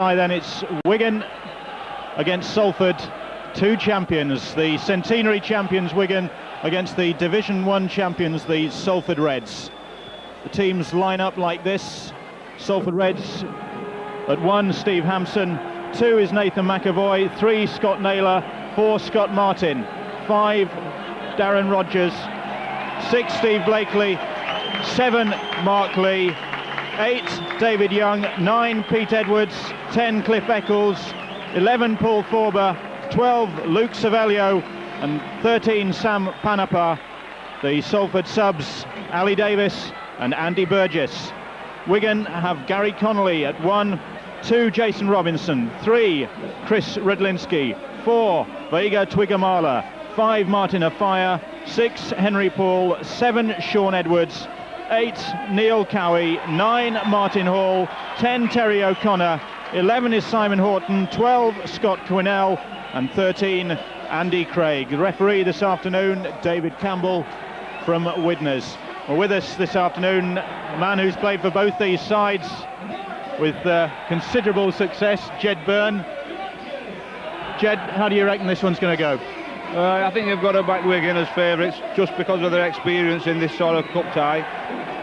Then it's Wigan against Salford, two champions, the centenary champions Wigan against the Division 1 champions, the Salford Reds. The teams line up like this. Salford Reds at 1, Steve Hampson. 2 is Nathan McAvoy. 3, Scott Naylor. 4, Scott Martin. 5, Darren Rogers. 6, Steve Blakely. 7, Mark Lee. 8, David Young. 9, Pete Edwards. 10, Cliff Eccles. 11, Paul Forber. 12, Luke Savelio. And 13, Sam Panapa. The Salford subs, Ali Davis and Andy Burgess. Wigan have Gary Connolly at 1, 2, Jason Robinson. 3, Chris Redlinski. 4, Vega Twigamala. 5, Martin Afire. 6, Henry Paul. 7, Sean Edwards. 8, Neil Cowie. 9, Martin Hall. 10, Terry O'Connor. 11 is Simon Horton. 12, Scott Quinnell. And 13, Andy Craig. The referee this afternoon, David Campbell from Widnes. Well, with us this afternoon, a man who's played for both these sides with considerable success, Jed Byrne. Jed, how do you reckon this one's going to go? I think they've got to back Wigan as favourites just because of their experience in this sort of cup tie.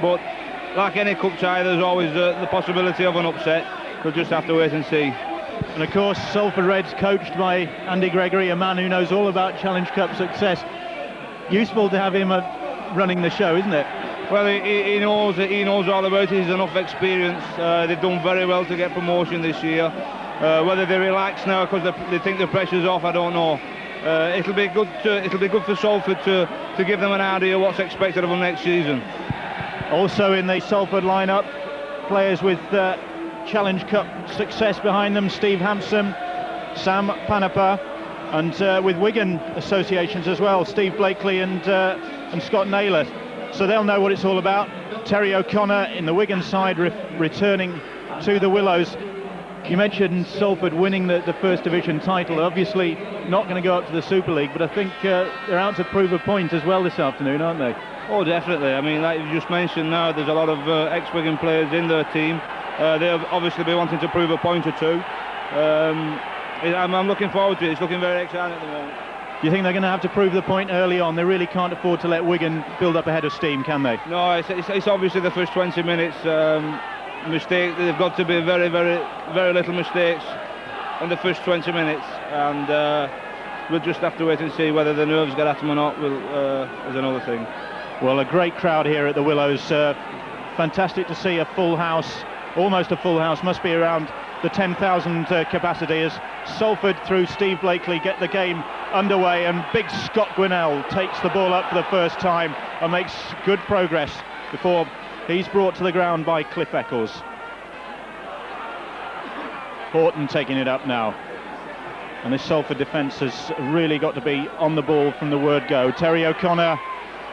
But like any cup tie, there's always the possibility of an upset. We'll just have to wait and see. And of course, Salford Reds coached by Andy Gregory, a man who knows all about Challenge Cup success. Useful to have him running the show, isn't it? Well, he knows all about it. He's enough experience. They've done very well to get promotion this year. Whether they relax now because they think the pressure's off, I don't know. It'll be good for Salford to give them an idea what's expected of them next season. Also in the Salford lineup, players with Challenge Cup success behind them: Steve Hampson, Sam Panapa, and with Wigan associations as well, Steve Blakely and Scott Naylor. So they'll know what it's all about. Terry O'Connor in the Wigan side returning to the Willows. You mentioned Salford winning the First Division title. Obviously not going to go up to the Super League, but I think they're out to prove a point as well this afternoon, aren't they? Oh, definitely. I mean, like you just mentioned now, there's a lot of ex-Wigan players in their team. They'll obviously be wanting to prove a point or two. I'm looking forward to it. It's looking very exciting at the moment. Do you think they're going to have to prove the point early on? They really can't afford to let Wigan build up a head of steam, can they? No, it's obviously the first 20 minutes. Mistake. They've got to be very, very, very little mistakes in the first 20 minutes, and we'll just have to wait and see whether the nerves get at them or not. Is another thing. Well, a great crowd here at the Willows. Fantastic to see a full house, almost a full house. Must be around the 10,000 capacity as Salford, through Steve Blakely, get the game underway, and big Scott Quinnell takes the ball up for the first time and makes good progress before he's brought to the ground by Cliff Eccles. Horton taking it up now. And this Salford defence has really got to be on the ball from the word go. Terry O'Connor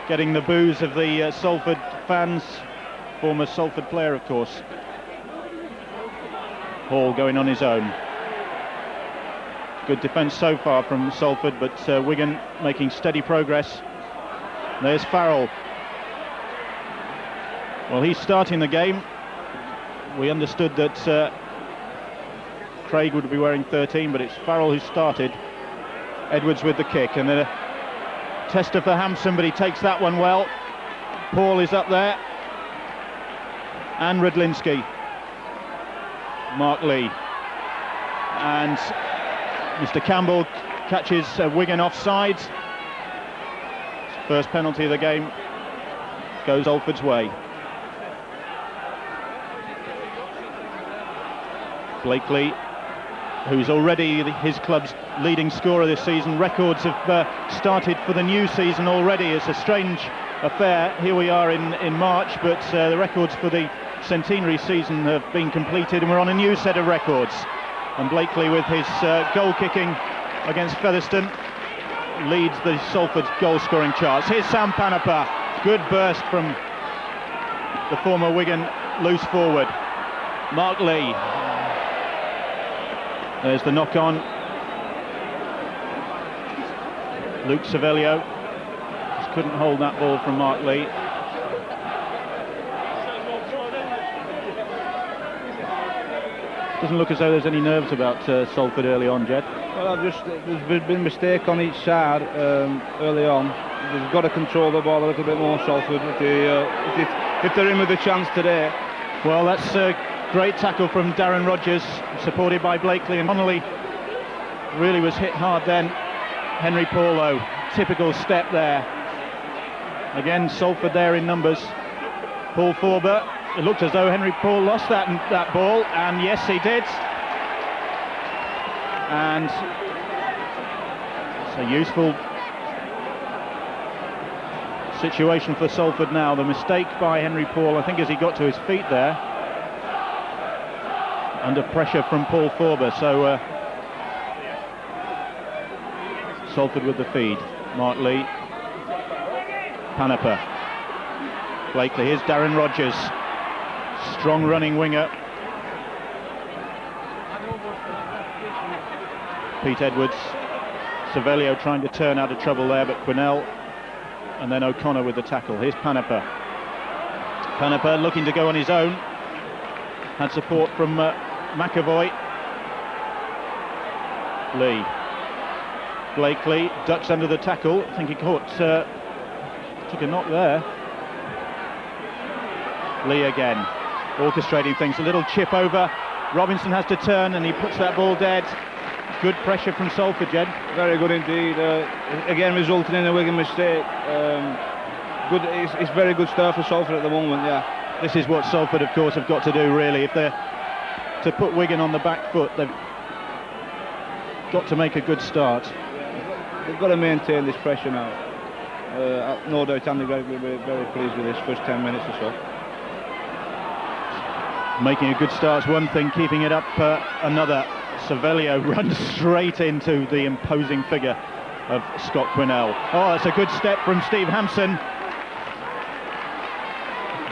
getting the boos of the Salford fans. Former Salford player, of course. Hall going on his own. Good defence so far from Salford, but Wigan making steady progress. There's Farrell. Well, he's starting the game. We understood that Craig would be wearing 13, but it's Farrell who started. Edwards with the kick, and then a tester for Hampson, but he takes that one well. Paul is up there. And Redlinski. Mark Lee. And Mr. Campbell catches Wigan offside. First penalty of the game goes Salford's way. Blakely, who's already his club's leading scorer this season. Records have started for the new season already. It's a strange affair. Here we are in March, but the records for the centenary season have been completed, and we're on a new set of records. And Blakely, with his goal kicking against Featherstone, leads the Salford goal scoring charts. Here's Sam Panapa. Good burst from the former Wigan loose forward. Mark Lee. There's the knock on. Luke Savelio just couldn't hold that ball from Mark Lee. Doesn't look as though there's any nerves about Salford early on, Jed. Well, there's been a mistake on each side early on. They've got to control the ball a little bit more, Salford, if they're in with a chance today. Well, that's a great tackle from Darren Rodgers, supported by Blakely, and Connolly really was hit hard then. Henry Paul, though, typical step there. Again, Salford there in numbers. Paul Forber, it looked as though Henry Paul lost that ball, and yes, he did. And it's a useful situation for Salford now. The mistake by Henry Paul, I think, as he got to his feet there, under pressure from Paul Forber. So Salford with the feed. Mark Lee, Panepa, Blakely. Here's Darren Rodgers, strong running winger. Pete Edwards, Cervello trying to turn out of trouble there, but Quinnell, and then O'Connor with the tackle. Here's Panepa. Panepa looking to go on his own. Had support from McAvoy. Lee. Blakely ducks under the tackle. I think he caught, took a knock there. Lee again, orchestrating things. A little chip over. Robinson has to turn, and he puts that ball dead. Good pressure from Salford, Jed. Very good indeed. Again, resulting in a Wigan mistake. Good. It's very good start for Salford at the moment. Yeah. This is what Salford, of course, have got to do. Really, if they're to put Wigan on the back foot, they've got to make a good start. They've got to maintain this pressure now. No doubt, Andy Gregg will be very pleased with this first 10 minutes or so. Making a good start's one thing, keeping it up another. Cervello runs straight into the imposing figure of Scott Quinnell. Oh, that's a good step from Steve Hampson.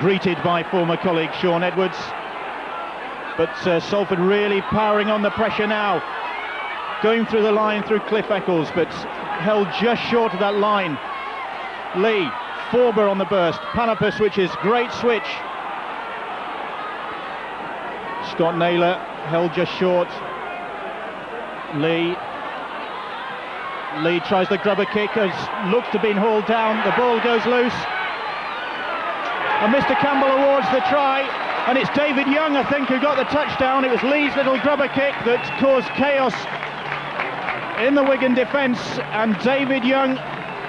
Greeted by former colleague Sean Edwards. But Salford really powering on the pressure now. Going through the line through Cliff Eccles, but held just short of that line. Lee, Forber on the burst. Panepa switches, great switch. Scott Naylor held just short. Lee tries the grubber kick, as looks to be hauled down. The ball goes loose, and Mr. Campbell awards the try, and it's David Young, I think, who got the touchdown. It was Lee's little grubber kick that caused chaos in the Wigan defence, and David Young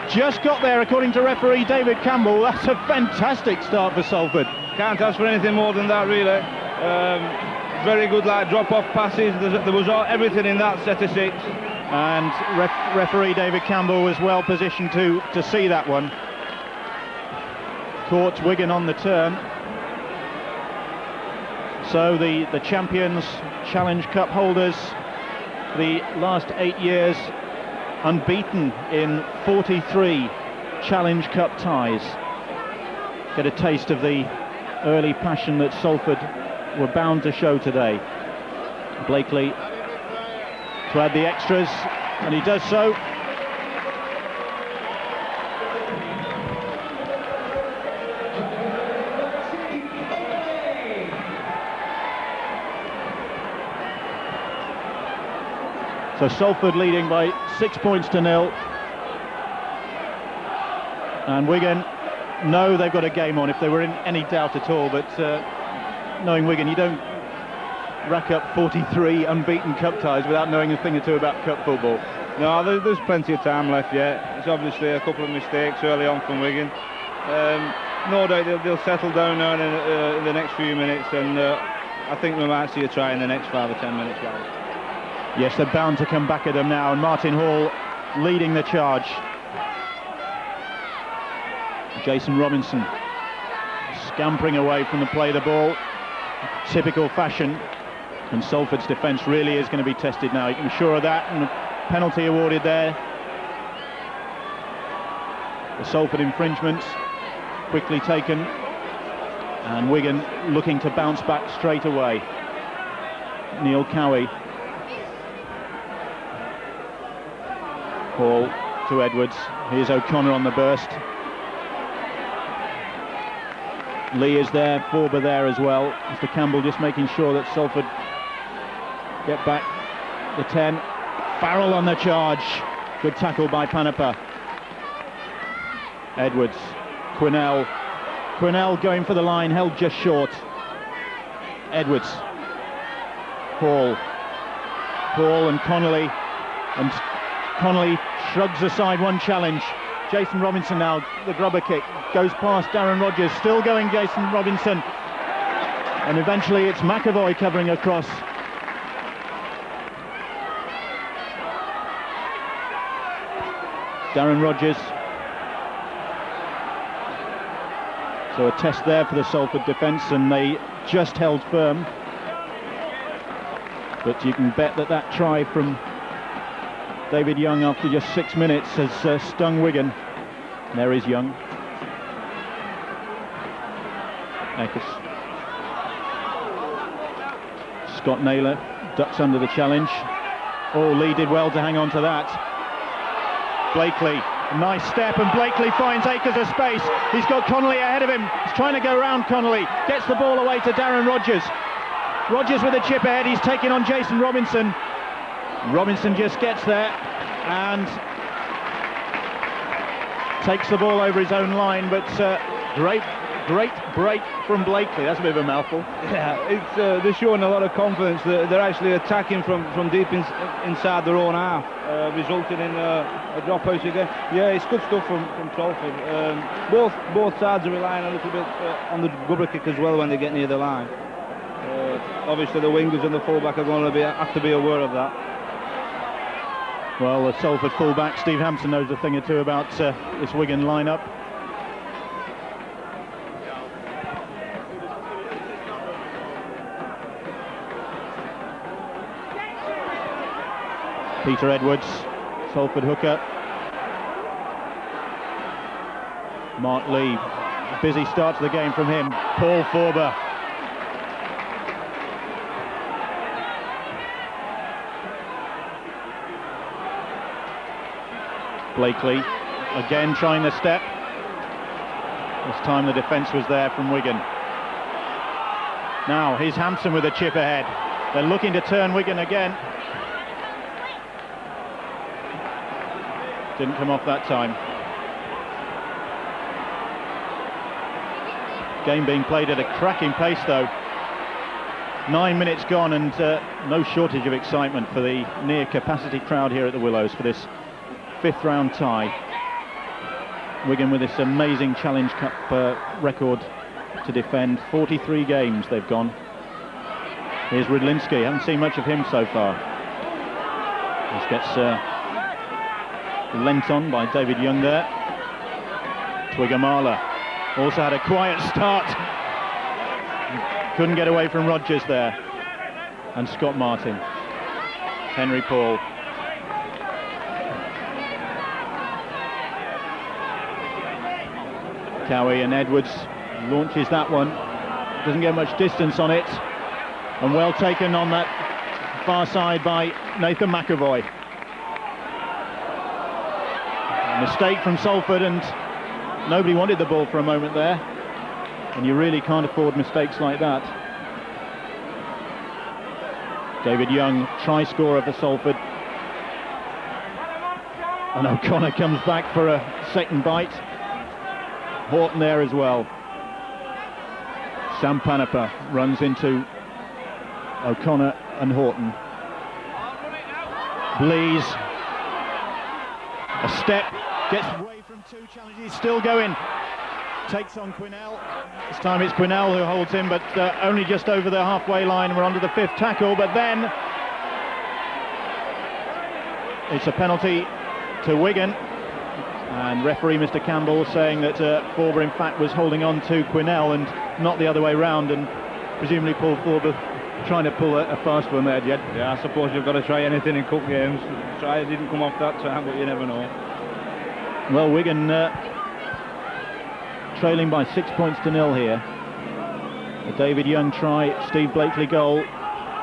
just got there, according to referee David Campbell. That's a fantastic start for Salford. Can't ask for anything more than that, really. Very good, like, drop-off passes. There was everything in that set of six. And referee David Campbell was well positioned to see that one. Caught Wigan on the turn. So the champions, Challenge Cup holders, the last 8 years unbeaten in 43 Challenge Cup ties. Get a taste of the early passion that Salford were bound to show today. Blakely to add the extras, and he does so. So Salford leading by 6 points to 0. And Wigan know they've got a game on, if they were in any doubt at all. But knowing Wigan, you don't rack up 43 unbeaten cup ties without knowing a thing or two about cup football. No, there's plenty of time left yet. It's obviously a couple of mistakes early on from Wigan. No doubt they'll settle down now in the next few minutes, and I think we might see a try in the next 5 or 10 minutes. Yes, they're bound to come back at them now, and Martin Hall leading the charge. Jason Robinson scampering away from the play of the ball, typical fashion, and Salford's defence really is going to be tested now. You can be sure of that, and a penalty awarded there. The Salford infringement quickly taken, and Wigan looking to bounce back straight away. Neil Cowie. Ball to Edwards. Here's O'Connor on the burst. Lee is there, Forber there as well. Mr. Campbell just making sure that Salford get back the 10. Farrell on the charge. Good tackle by Panapa. Edwards, Quinnell going for the line, held just short. Edwards, Paul and Connolly, and Connolly shrugs aside one challenge. Jason Robinson now, the grubber kick, goes past Darren Rogers, still going Jason Robinson, and eventually it's McAvoy covering across. Darren Rogers. So a test there for the Salford defence, and they just held firm. But you can bet that that try from David Young after just 6 minutes has stung Wigan. There is Young. Eckes. Scott Naylor ducks under the challenge. Oh, Lee did well to hang on to that. Blakely, nice step, and Blakely finds Akers a space. He's got Connolly ahead of him. He's trying to go round Connolly. Gets the ball away to Darren Rogers. Rogers with a chip ahead. He's taking on Jason Robinson. Robinson just gets there and takes the ball over his own line, but great break from Blakely. That's a bit of a mouthful. Yeah, it's they're showing a lot of confidence. They're actually attacking from deep inside their own half, resulting in a dropout again. Yeah, it's good stuff from Salford. Both sides are relying a little bit on the grubber kick as well when they get near the line. Obviously the wingers and the fullback are going to have to be aware of that. Well, the Salford fullback Steve Hampson knows a thing or two about this Wigan lineup. Peter Edwards, Salford hooker. Mark Lee, busy start to the game from him. Paul Forber. Blakely, again trying the step. This time the defence was there from Wigan. Now, here's Hampson with a chip ahead. They're looking to turn Wigan again. Didn't come off that time. Game being played at a cracking pace though. 9 minutes gone, and no shortage of excitement for the near capacity crowd here at the Willows for this 5th round tie. Wigan with this amazing Challenge Cup record to defend. 43 games they've gone. Here's Rydlinski, haven't seen much of him so far. This gets lent on by David Young there. Twigamala also had a quiet start. Couldn't get away from Rogers there. And Scott Martin. Henry Paul. Cowie, and Edwards launches that one. Doesn't get much distance on it. And well taken on that far side by Nathan McAvoy. Mistake from Salford, and nobody wanted the ball for a moment there, and you really can't afford mistakes like that. David Young, try scorer for Salford, and O'Connor comes back for a second bite. Horton there as well. Sam Panapa runs into O'Connor and Horton. Blees, a step, gets away from 2 challenges, still going, takes on Quinnell. This time it's Quinnell who holds him, but only just over the halfway line. We're onto the 5th tackle, but then it's a penalty to Wigan, and referee Mr. Campbell saying that Forber in fact was holding on to Quinnell and not the other way round, and presumably Paul Forber trying to pull a fast one there, Jed. Yeah, I suppose you've got to try anything in cup games. Try, it didn't come off that time, but you never know. Well, Wigan trailing by 6 points to 0 here. A David Young try, Steve Blakely goal,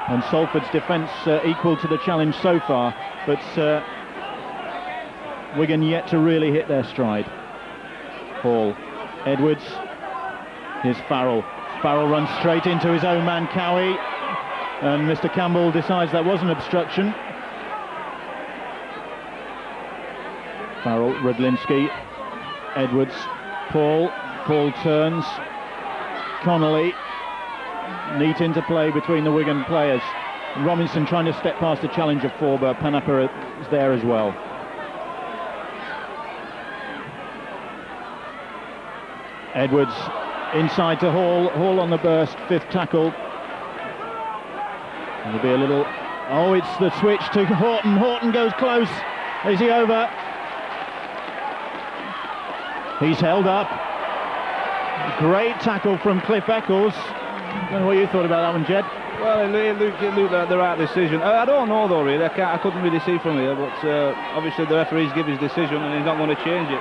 and Salford's defence equal to the challenge so far, but Wigan yet to really hit their stride. Hall, Edwards, here's Farrell. Farrell runs straight into his own man Cowie. And Mr. Campbell decides that was an obstruction. Farrell, Rudlinski, Edwards, Paul turns, Connolly, neat interplay between the Wigan players. Robinson trying to step past the challenge of Forber. Panapa is there as well. Edwards inside to Hall on the burst, 5th tackle. There'll be a little, oh, it's the switch to Horton goes close. Is he over? He's held up. Great tackle from Cliff Eccles. I don't know what you thought about that one, Jed. Well, it looked like the right decision. I don't know though, really. I couldn't really see from here, but obviously the referee's give his decision and he's not going to change it.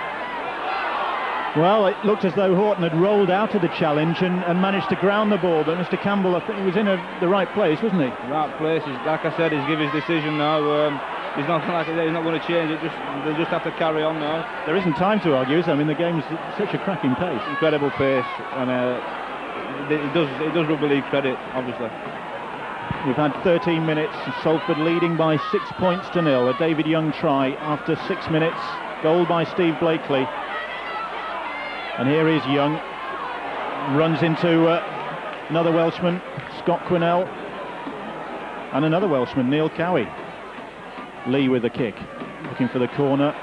Well, it looked as though Horton had rolled out of the challenge and managed to ground the ball, but Mr. Campbell, I think he was in the right place, wasn't he? Right place. Like I said, he's give his decision now. He's not he's not going to change it. They'll just have to carry on now. There isn't time to argue, is there? I mean, the game's such a cracking pace. Incredible pace, and it does rugby league credit, obviously. We've had 13 minutes, Salford leading by 6 points to 0. A David Young try after 6 minutes, goal by Steve Blakely. And here is Young, runs into another Welshman, Scott Quinnell, and another Welshman, Neil Cowie. Lee with the kick, looking for the corner.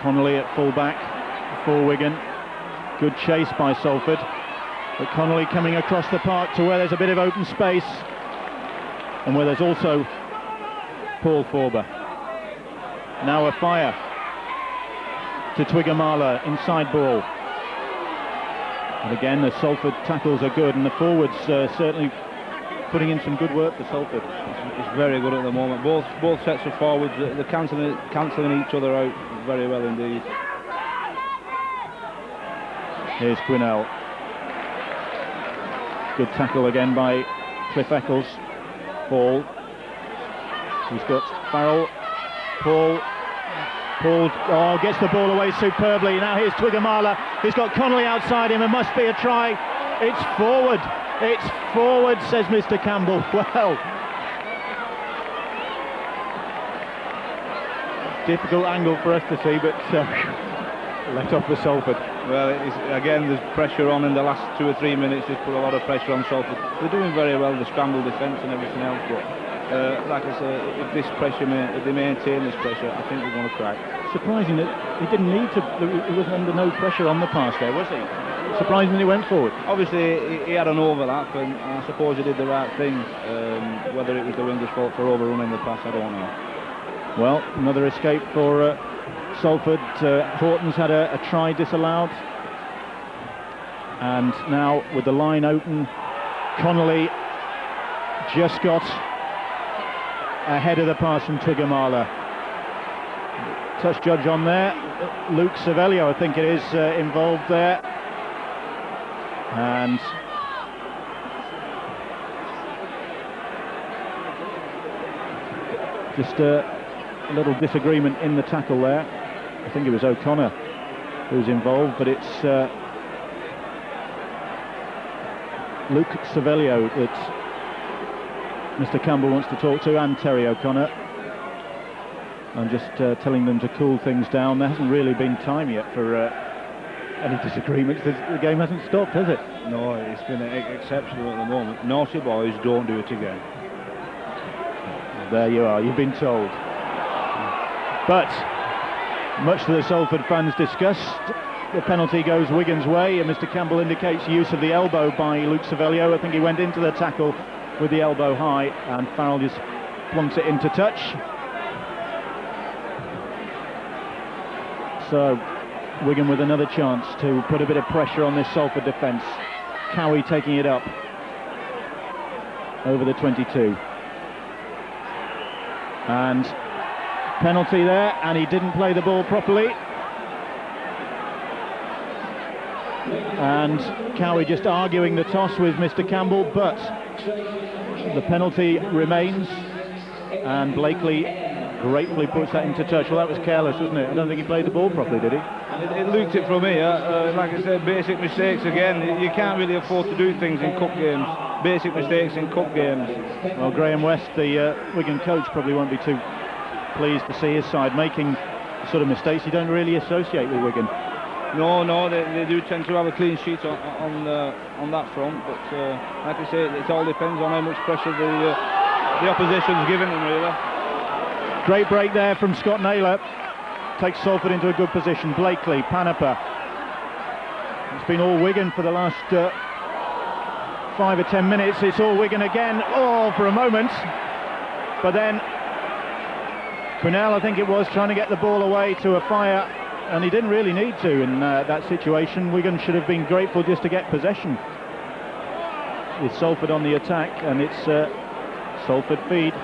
Connolly at full-back for Wigan. Good chase by Salford, but Connolly coming across the park to where there's a bit of open space, and where there's also Paul Forber. Now a fire to Twiggamala, inside ball. And again, the Salford tackles are good, and the forwards certainly putting in some good work for Salford. It's very good at the moment. Both sets of forwards, they're cancelling each other out very well indeed. Here's Quinnell. Good tackle again by Cliff Eccles. Paul. He's got Farrell. Paul gets the ball away superbly. Now here's Twiggamala. He's got Connolly outside him. It must be a try. It's forward. It's forward, says Mr. Campbell. Well, difficult angle for us to see, but let off for Salford. Well, again, there's pressure on in the last 2 or 3 minutes. Just put a lot of pressure on Salford. They're doing very well, the scramble defence and everything else, but like I say, if they maintain this pressure, I think they're going to crack. Surprising that he didn't need to. He was under no pressure on the pass there, was he? Surprising that he went forward. Obviously, he had an overlap, and I suppose he did the right thing. Whether it was the winger's fault for overrunning the pass, I don't know. Well, another escape for Salford. Horton's had a try disallowed, and now with the line open, Connolly just got ahead of the pass from Twiggamala. Touch judge on there, Luke Cervello, I think it is, involved there, and just a little disagreement in the tackle there. I think it was O'Connor who's involved, but it's Luke Cervello that Mr. Campbell wants to talk to, and Terry O'Connor. I'm just telling them to cool things down. There hasn't really been time yet for any disagreements. The game hasn't stopped, has it? No, it's been exceptional at the moment. Naughty boys, don't do it again. There you are, you've been told. But much to the Salford fans' disgust, the penalty goes Wigan's way, and Mr. Campbell indicates use of the elbow by Luke Cervello. I think he went into the tackle with the elbow high, and Farrell just plonks it into touch. So Wigan with another chance to put a bit of pressure on this Salford defence. Cowie taking it up over the 22. And penalty there, and he didn't play the ball properly. And Cowie just arguing the toss with Mr. Campbell, but the penalty remains, and Blakely gratefully puts that into touch. Well, that was careless, wasn't it? I don't think he played the ball properly, did he? It looked it from here. Like I said, basic mistakes again. You can't really afford to do things in cup games. Basic mistakes in cup games. Well, Graham West, the Wigan coach, probably won't be too pleased to see his side making the sort of mistakes you don't really associate with Wigan. No, they do tend to have a clean sheet on that front. But like I say, it all depends on how much pressure the opposition's giving them, really. Great break there from Scott Naylor. Takes Salford into a good position. Blakely, Panapa. It's been all Wigan for the last 5 or 10 minutes. It's all Wigan again. Oh, for a moment. But then Quinnell, I think it was, trying to get the ball away to a fire, and he didn't really need to in that situation. Wigan should have been grateful just to get possession with Salford on the attack, and it's Salford feed.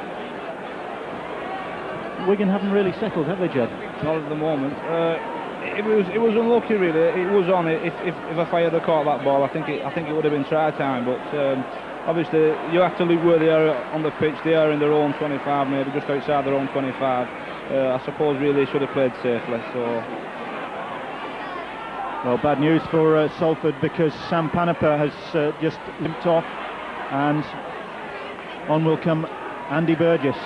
Wigan haven't really settled, have they, Jed? Not at the moment. It was unlucky, really. It was on it. If I had caught that ball, I think it would have been try time. But obviously, you have to look where they are on the pitch. They are in their own 25, maybe just outside their own 25. I suppose really they should have played safely. So, well, bad news for Salford, because Sam Panapa has just limped off, and on will come Andy Burgess.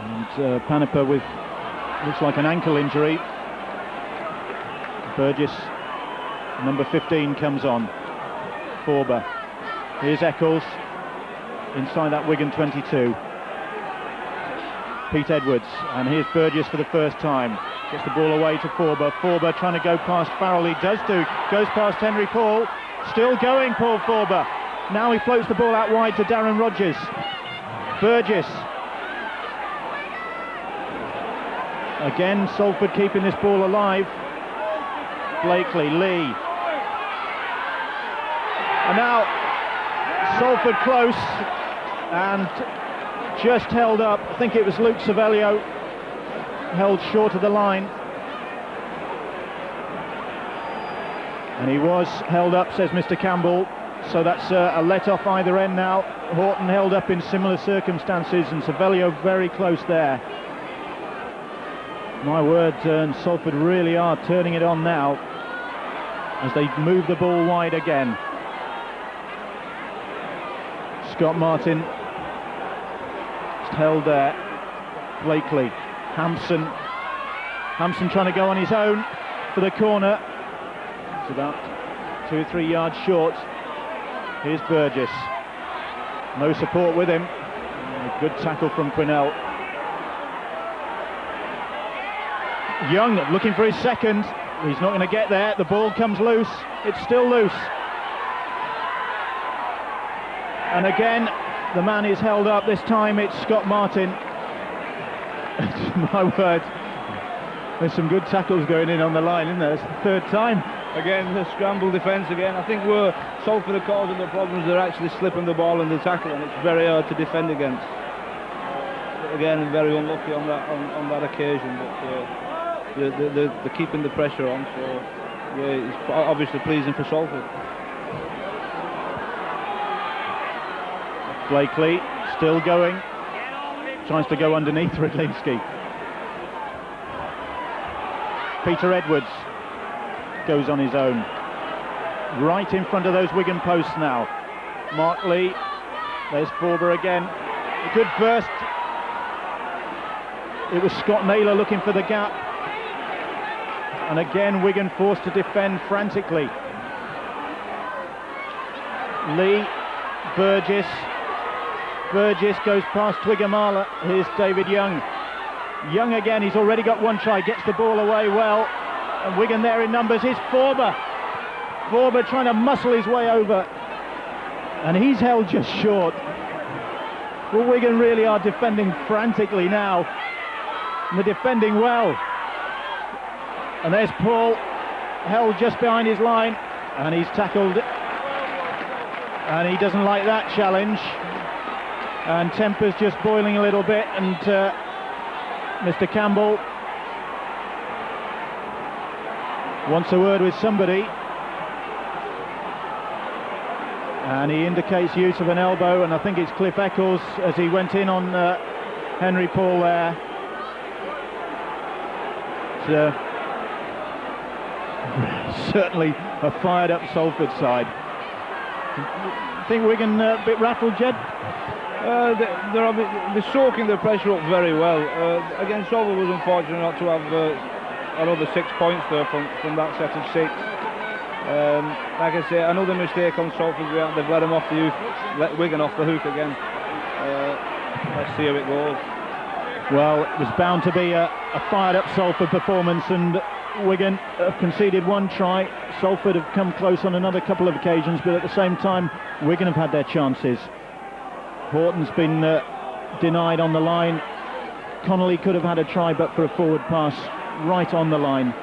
And Panapa with, looks like an ankle injury. Burgess, number 15, comes on. Forber. Here's Eccles inside that Wigan 22. Pete Edwards, and here's Burgess for the first time. Gets the ball away to Forber. Forber trying to go past Farrell. He does do. Goes past Henry Paul. Still going, Paul Forber. Now he floats the ball out wide to Darren Rodgers. Burgess. Again, Salford keeping this ball alive. Blakely, Lee. And now Salford close and just held up. I think it was Luke Savelio held short of the line. And he was held up, says Mr. Campbell. So that's a let off either end now. Horton held up in similar circumstances, and Savelio very close there. My word, Salford really are turning it on now as they move the ball wide again. Scott Martin just held there. Blakely, Hampson trying to go on his own for the corner. It's about 2 or 3 yards short. Here's Burgess. No support with him. A good tackle from Quinnell. Young looking for his second. He's not going to get there. The ball comes loose. It's still loose. And again, the man is held up. This time it's Scott Martin. My word. There's some good tackles going in on the line, isn't there? It's the third time. Again, the scramble defence again. I think where Salford are causing the problems, they're actually slipping the ball in the tackle, and it's very hard to defend against. Again, very unlucky on that occasion, but they're keeping the pressure on, so yeah, it's obviously pleasing for Salford. Blakely still going, tries to go underneath Rydlinski. Peter Edwards goes on his own, right in front of those Wigan posts now. Mark Lee, there's Forber again. A good burst. It was Scott Naylor looking for the gap, and again Wigan forced to defend frantically. Lee, Burgess goes past Twiggamala. Here's David Young. Young again, he's already got one try, gets the ball away well, and Wigan there in numbers. Here's Forber trying to muscle his way over, and he's held just short. Well, Wigan really are defending frantically now, and they're defending well. And there's Paul, held just behind his line, and he's tackled, and he doesn't like that challenge, and temper's just boiling a little bit, and Mr. Campbell wants a word with somebody. And he indicates use of an elbow, and I think it's Cliff Eccles as he went in on Henry Paul there. Certainly a fired up Salford side. I think Wigan a bit rattled, Jed? They're soaking the pressure up very well. Again, Salford was unfortunate not to have another 6 points there from that set of 6. Like I say, another mistake on Salford. They've let Wigan off the hook again. Let's see how it goes. Well, it was bound to be a fired up Salford performance, and Wigan have conceded 1 try. Salford have come close on another couple of occasions, but at the same time Wigan have had their chances. Horton's been denied on the line. Connolly could have had a try but for a forward pass right on the line.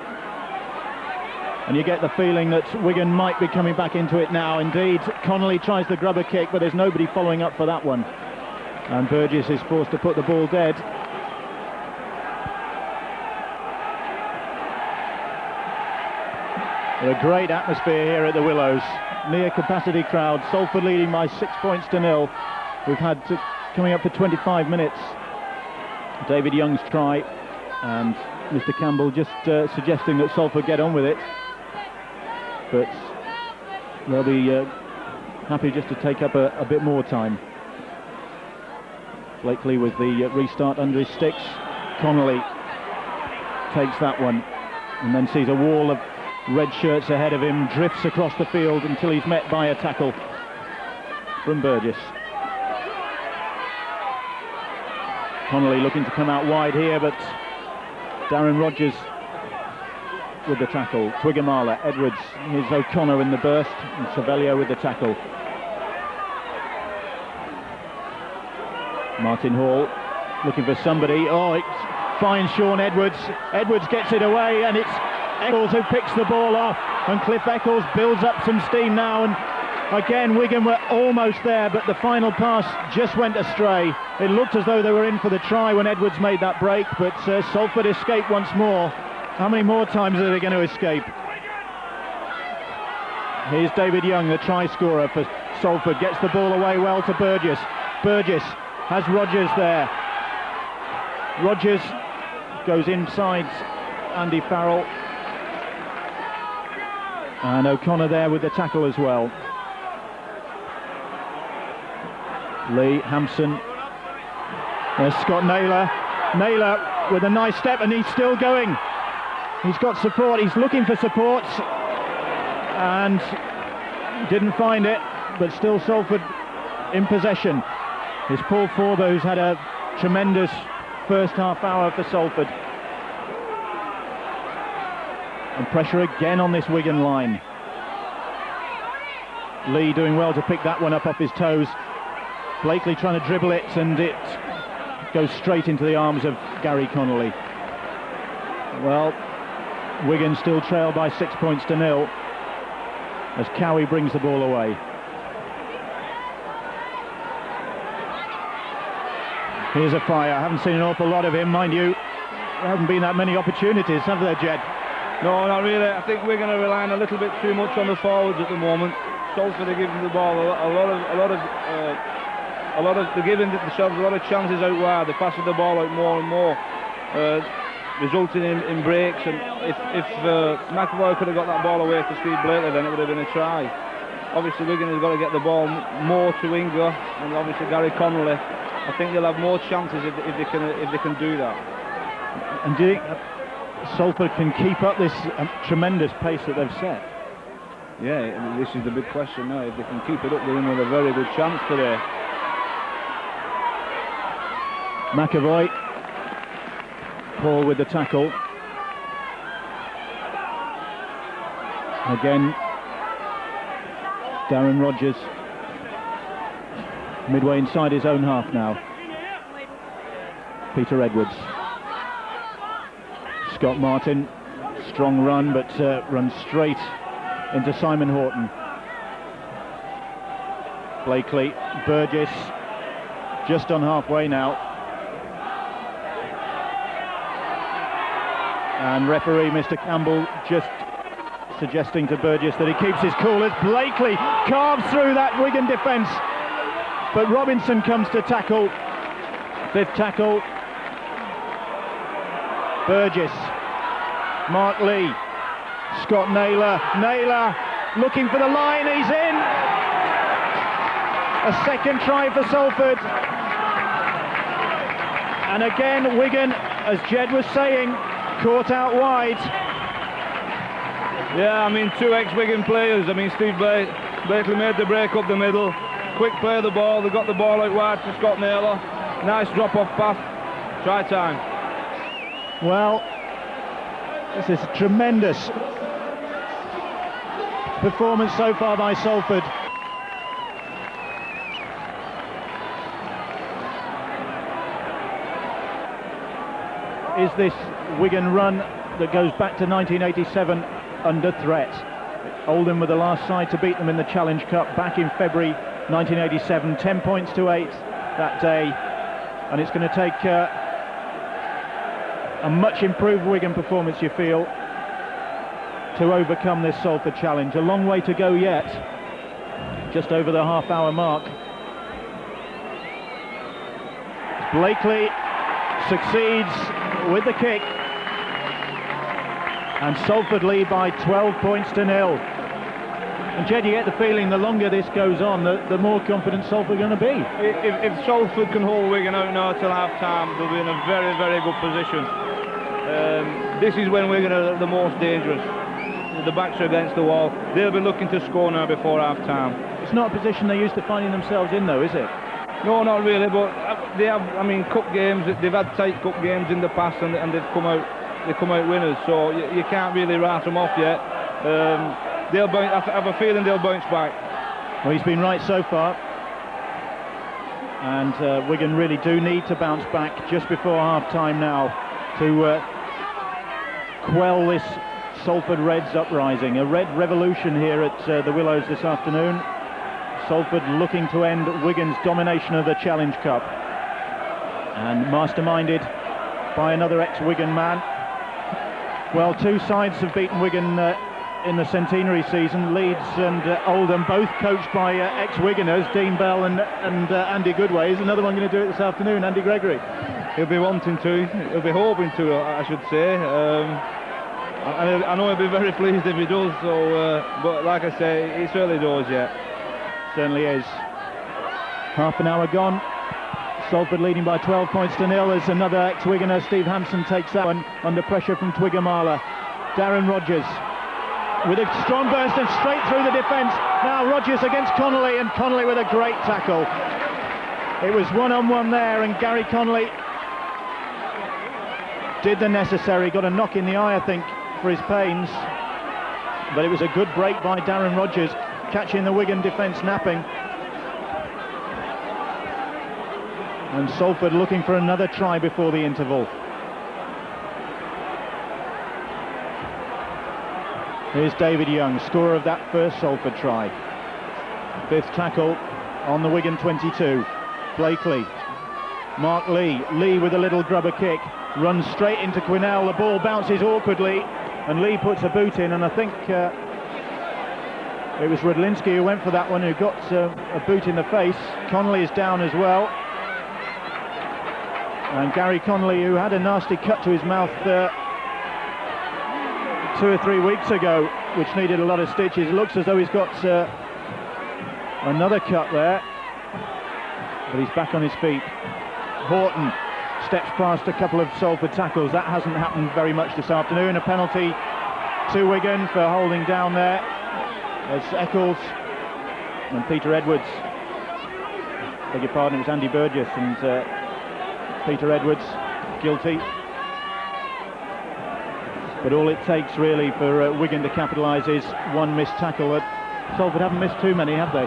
And you get the feeling that Wigan might be coming back into it now. Indeed, Connolly tries the grubber kick, but there's nobody following up for that one. And Burgess is forced to put the ball dead. A great atmosphere here at the Willows. Near capacity crowd. Salford leading by 6 points to 0. We've had coming up for 25 minutes. David Young's try, and Mr. Campbell just suggesting that Salford get on with it. But they'll be happy just to take up a bit more time. Blakely with the restart under his sticks. Connolly takes that one and then sees a wall of red shirts ahead of him, drifts across the field until he's met by a tackle from Burgess. Connolly looking to come out wide here, but Darren Rogers with the tackle. Twiggamala, Edwards, here's O'Connor in the burst, and Cervello with the tackle. Martin Hall looking for somebody. Oh, it finds Sean Edwards. Edwards gets it away, and it's Eccles who picks the ball off, and Cliff Eccles builds up some steam now, and again Wigan were almost there, but the final pass just went astray. It looked as though they were in for the try when Edwards made that break, but Salford escaped once more. How many more times are they going to escape? Here's David Young, the try scorer for Salford, gets the ball away well to Burgess. Burgess has Rogers there. Rogers goes inside Andy Farrell, and O'Connor there with the tackle as well. Lee, Hampson, there's Scott Naylor. Naylor with a nice step, and he's still going. He's got support, he's looking for support, and didn't find it, but still Salford in possession. It's Paul Forber who's had a tremendous first half hour for Salford. And pressure again on this Wigan line. Lee doing well to pick that one up off his toes. Blakely trying to dribble it, and it goes straight into the arms of Gary Connolly. Well, Wigan still trail by 6 points to 0 as Cowie brings the ball away. Here's a fire. I haven't seen an awful lot of him, mind you. There haven't been that many opportunities, have there, Jed? No, not really. I think we're going to rely a little bit too much on the forwards at the moment. Salford are giving the ball they're giving themselves a lot of chances out wide. They're passing the ball out more and more, resulting in breaks. And if McAvoy could have got that ball away to Steve Blakely, then it would have been a try. Obviously, Wigan has got to get the ball more to Winger, and obviously Gary Connolly. I think they'll have more chances if they can do that. And do you think Salford can keep up this tremendous pace that they've set? Yeah, this is the big question now. If they can keep it up, they're in with a very good chance today. McAvoy, Paul with the tackle. Again, Darren Rogers, midway inside his own half now. Peter Edwards. Scott Martin, strong run, but runs straight into Simon Horton. Blakely, Burgess, just on halfway now. And referee Mr. Campbell just suggesting to Burgess that he keeps his cool as Blakely carves through that Wigan defence. But Robinson comes to tackle. Fifth tackle. Burgess. Mark Lee. Scott Naylor. Naylor looking for the line. He's in. A second try for Salford. And again, Wigan, as Jed was saying, caught out wide. Yeah, I mean, two ex-Wigan players. I mean, Steve Blakely made the break up the middle. Quick play of the ball. They got the ball out wide to Scott Naylor. Nice drop-off pass. Try time. Well, this is a tremendous performance so far by Salford. Is this Wigan run that goes back to 1987 under threat? Oldham were the last side to beat them in the Challenge Cup back in February 1987, 10 points to 8 that day, and it's going to take a much improved Wigan performance, you feel, to overcome this Salford challenge. A long way to go yet, just over the half-hour mark. Blakely succeeds with the kick, and Salford lead by 12 points to 0. And Jed, you get the feeling the longer this goes on, the more confident Salford are going to be. If Salford can hold Wigan out now till half-time, they'll be in a very, very good position. This is when Wigan are the most dangerous. The backs are against the wall. They'll be looking to score now before half-time. It's not a position they're used to finding themselves in, though, is it? No, not really, but they have, I mean, cup games, they've had tight cup games in the past, and they've come out winners, so you can't really write them off yet. I have a feeling they'll bounce back. Well, he's been right so far, and Wigan really do need to bounce back just before half-time now to quell this Salford Reds uprising. A red revolution here at the Willows this afternoon. Salford looking to end Wigan's domination of the Challenge Cup, and masterminded by another ex-Wigan man. Well, two sides have beaten Wigan in the centenary season. Leeds and Oldham, both coached by ex-Wiganers, Dean Bell and Andy Goodway. Is another one going to do it this afternoon, Andy Gregory? He'll be wanting to, he'll be hoping to, I should say. I know he'll be very pleased if he does, so, but like I say, it's early doors yet. Certainly is. Half an hour gone. Salford leading by 12 points to 0 as another ex-Wiganer, Steve Hampson, takes that one under pressure from Twigger-Marler. Darren Rogers with a strong burst and straight through the defence. Now Rogers against Connolly, and Connolly with a great tackle. It was one-on-one there, and Gary Connolly did the necessary. Got a knock in the eye, I think, for his pains. But it was a good break by Darren Rogers, catching the Wigan defence napping. And Salford looking for another try before the interval. Here's David Young, scorer of that first Salford try. Fifth tackle on the Wigan 22. Blakely. Mark Lee. Lee with a little grubber kick. Runs straight into Quinnell. The ball bounces awkwardly, and Lee puts a boot in, and I think it was Rudlinski who went for that one, who got a boot in the face. Connolly is down as well. And Gary Connolly, who had a nasty cut to his mouth 2 or 3 weeks ago, which needed a lot of stitches. It looks as though he's got another cut there, but he's back on his feet. Horton steps past a couple of Salford tackles. That hasn't happened very much this afternoon. A penalty to Wigan for holding down there. There's Eccles and Peter Edwards. Beg your pardon, it was Andy Burgess and Peter Edwards guilty. But all it takes really for Wigan to capitalise is one missed tackle. Salford haven't missed too many, have they?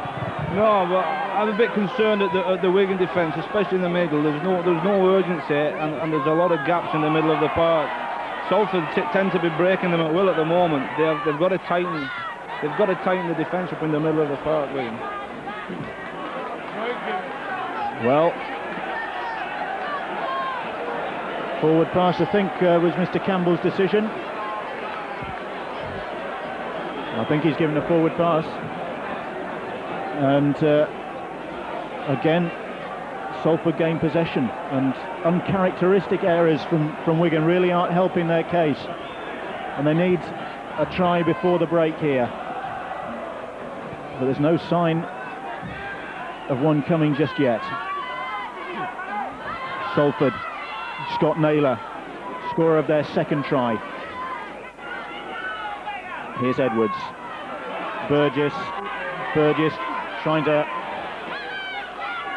No, but I'm a bit concerned at the Wigan defence, especially in the middle. There's no urgency, and there's a lot of gaps in the middle of the park. Salford tend to be breaking them at will at the moment. They've got to tighten. They've got to tighten the defence up in the middle of the park, Wigan. Well, forward pass, I think, was Mr. Campbell's decision. I think he's given a forward pass. And again, Salford gain possession, and uncharacteristic errors from Wigan really aren't helping their case. And they need a try before the break here. But there's no sign of one coming just yet. Salford, Scott Naylor, scorer of their second try. Here's Edwards. Burgess trying to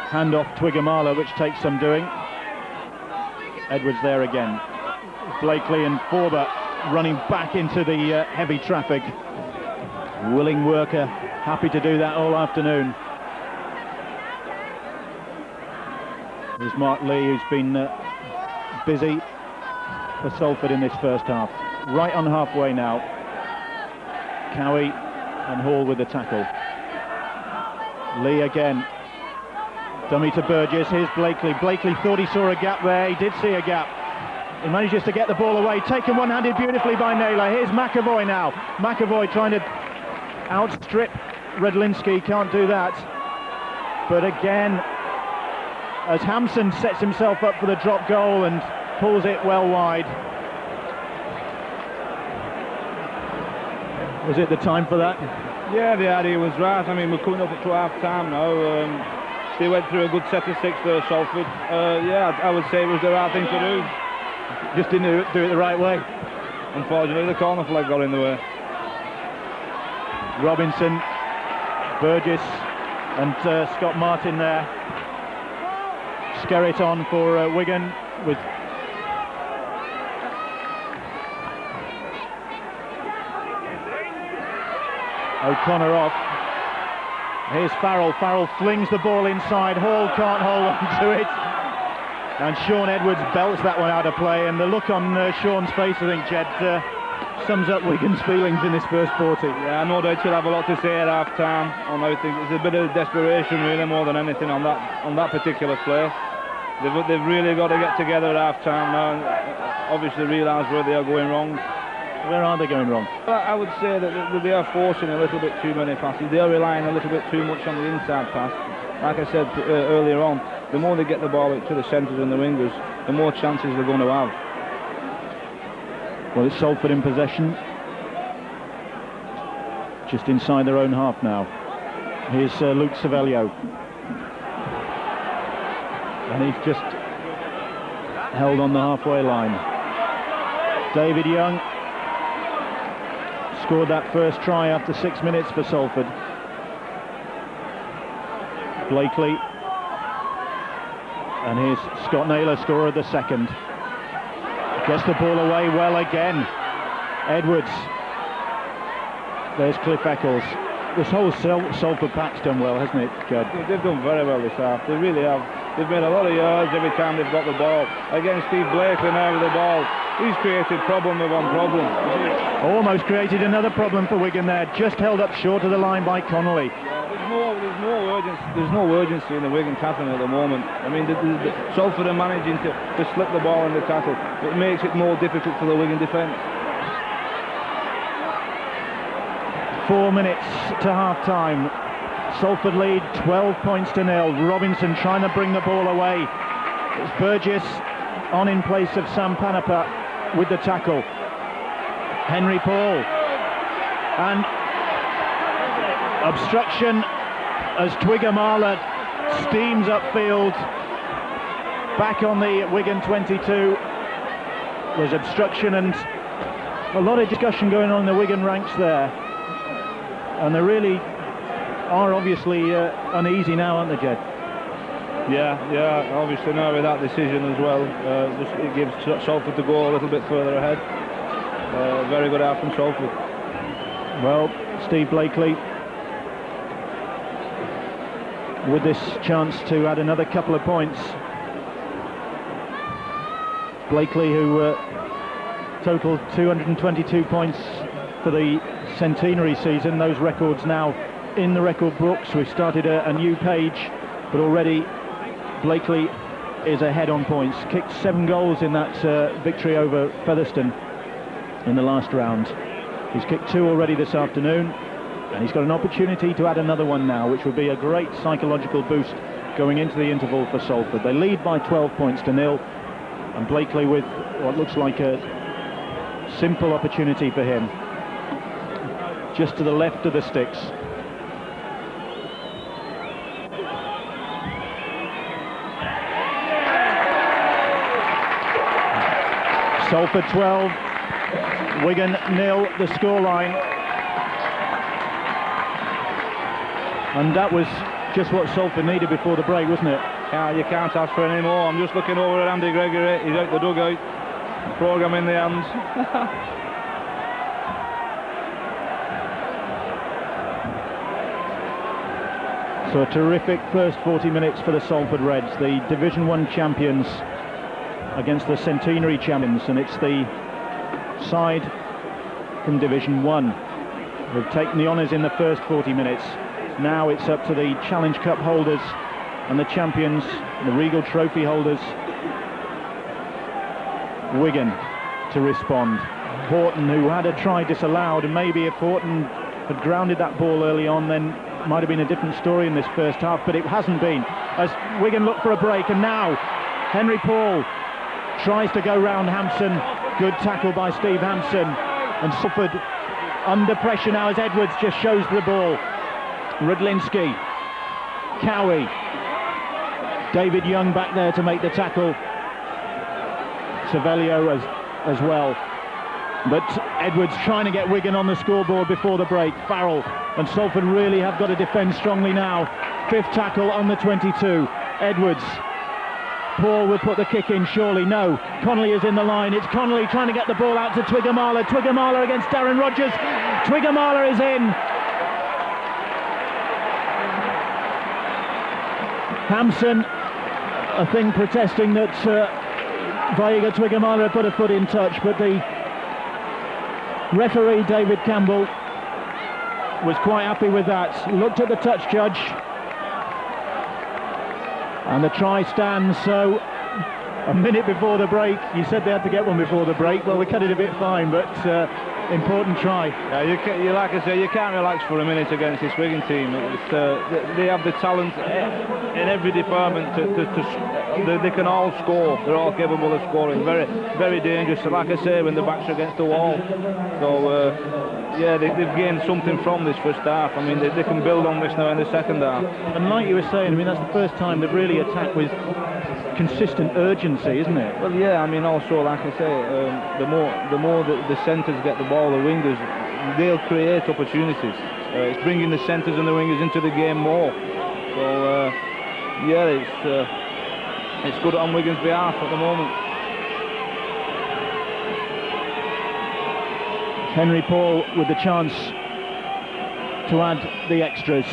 hand off Twiggamala, which takes some doing. Edwards there again. Blakely and Forber running back into the heavy traffic. Willing worker, happy to do that all afternoon. There's Mark Lee, who's been busy for Salford in this first half. Right on halfway now. Cowie and Hall with the tackle. Lee again. Dummy to Burgess. Here's Blakely. Blakely thought he saw a gap there. He did see a gap. He manages to get the ball away. Taken one-handed beautifully by Naylor. Here's McAvoy now. McAvoy trying to outstrip Redlinski. Can't do that. But again, as Hampson sets himself up for the drop goal and pulls it well wide. Was it the time for that? Yeah, the idea was right. I mean, we're coming up to half-time now. They went through a good set of six there, Salford. Yeah, I would say it was the right thing to do. Just didn't do it the right way. Unfortunately, the corner flag got in the way. Robinson, Burgess and Scott Martin there. Skerritt on for Wigan with O'Connor off. Here's Farrell. Farrell flings the ball inside. Hall can't hold on to it. And Sean Edwards belts that one out of play. And the look on Sean's face, I think, Jed, sums up Wigan's feelings in this first 40. Yeah, I know they should have a lot to say at half-time. I think it's a bit of desperation, really, more than anything on that particular play. They've really got to get together at half-time now and obviously realise where they are going wrong. Where are they going wrong? I would say that they are forcing a little bit too many passes. They are relying a little bit too much on the inside pass. Like I said earlier on, the more they get the ball to the centres and the wingers, the more chances they're going to have. Well, it's Salford in possession. Just inside their own half now. Here's Luke Savelio. And he's just held on the halfway line. David Young scored that first try after 6 minutes for Salford. Blakely. And here's Scott Naylor, scorer of the second. Gets the ball away well again. Edwards. There's Cliff Eccles. This whole Salford pack's done well, hasn't it, Judd? They've done very well this half. They really have. They've made a lot of yards every time they've got the ball. Again, Steve Blakely now with the ball. He's created problem upon problem. Almost created another problem for Wigan there. Just held up short of the line by Connolly. There's no urgency in the Wigan tackling at the moment. I mean, Salford are managing to slip the ball in the tackle. It makes it more difficult for the Wigan defence. 4 minutes to half-time. Salford lead 12 points to 0. Robinson trying to bring the ball away. It's Burgess on in place of Sam Panapa with the tackle. Henry Paul. And obstruction as Twiggamala steams upfield. Back on the Wigan 22. There's obstruction and a lot of discussion going on in the Wigan ranks there. And they really are obviously uneasy now, aren't they, Jed? Yeah, obviously now with that decision as well, it gives Salford to go a little bit further ahead. Very good out from Salford. Well, Steve Blakely with this chance to add another couple of points. Blakely, who totaled 222 points for the centenary season. Those records now in the record books. We've started a new page, but already Blakely is ahead on points. Kicked 7 goals in that victory over Featherstone in the last round. He's kicked 2 already this afternoon, and he's got an opportunity to add another one now, which would be a great psychological boost going into the interval for Salford. They lead by 12 points to 0, and Blakely with what looks like a simple opportunity for him, just to the left of the sticks. Salford 12, Wigan 0, the scoreline. And that was just what Salford needed before the break, wasn't it? Yeah, you can't ask for any more. I'm just looking over at Andy Gregory. He's out the dugout, programme in the hands. So a terrific first 40 minutes for the Salford Reds, the Division 1 champions against the Centenary champions, and it's the side from Division 1 who've taken the honours in the first 40 minutes. Now it's up to the Challenge Cup holders and the champions, the Regal Trophy holders, Wigan, to respond. Horton, who had a try disallowed, and maybe if Horton had grounded that ball early on, then might have been a different story in this first half, but it hasn't been, as Wigan look for a break. And now Henry Paul tries to go round Hampson. Good tackle by Steve Hampson, and Salford under pressure now as Edwards just shows the ball. Rudlinski, Cowie, David Young back there to make the tackle, Savelio as well. But Edwards trying to get Wigan on the scoreboard before the break. Farrell, and Salford really have got to defend strongly now. 5th tackle on the 22. Edwards. Paul will put the kick in, surely. No. Connolly is in the line. It's Connolly trying to get the ball out to Twiggamala. Twiggamala against Darren Rogers. Twiggamala is in. Hampson, I think, protesting that Vaiga Twiggamala had put a foot in touch, but the referee, David Campbell, was quite happy with that. Looked at the touch judge, and the try stands. So a minute before the break, you said they had to get one before the break. Well, we cut it a bit fine, but important try. Yeah, you like I say, you can't relax for a minute against this Wigan team. They have the talent in every department. They can all score. They're all capable of scoring. Very, very dangerous. So like I say, when the backs are against the wall. So yeah, they've gained something from this first half. I mean, they can build on this now in the second half. And like you were saying, I mean, that's the first time they've really attacked with consistent urgency, isn't it? Well, yeah. I mean, also, like I say, the more the centres get the ball, the wingers, they'll create opportunities. It's bringing the centres and the wingers into the game more. So yeah, it's good on Wigan's behalf at the moment. Henry Paul with the chance to add the extras.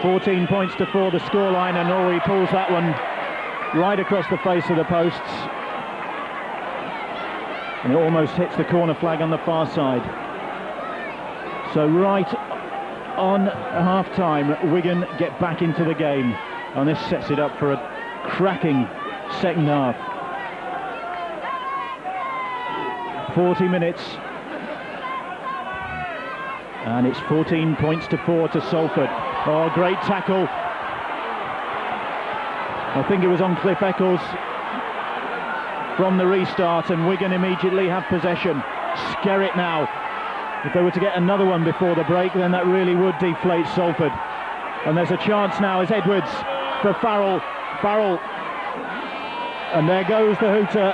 14 points to 4 the scoreline, and he pulls that one right across the face of the posts, and it almost hits the corner flag on the far side. So right on half-time, Wigan get back into the game, and this sets it up for a cracking second half. 40 minutes, and it's 14 points to 4 to Salford. Oh, great tackle. I think it was on Cliff Eccles from the restart, and Wigan immediately have possession. Skerritt now. If they were to get another one before the break, then that really would deflate Salford. And there's a chance now as Edwards for Farrell. Farrell. And there goes the hooter.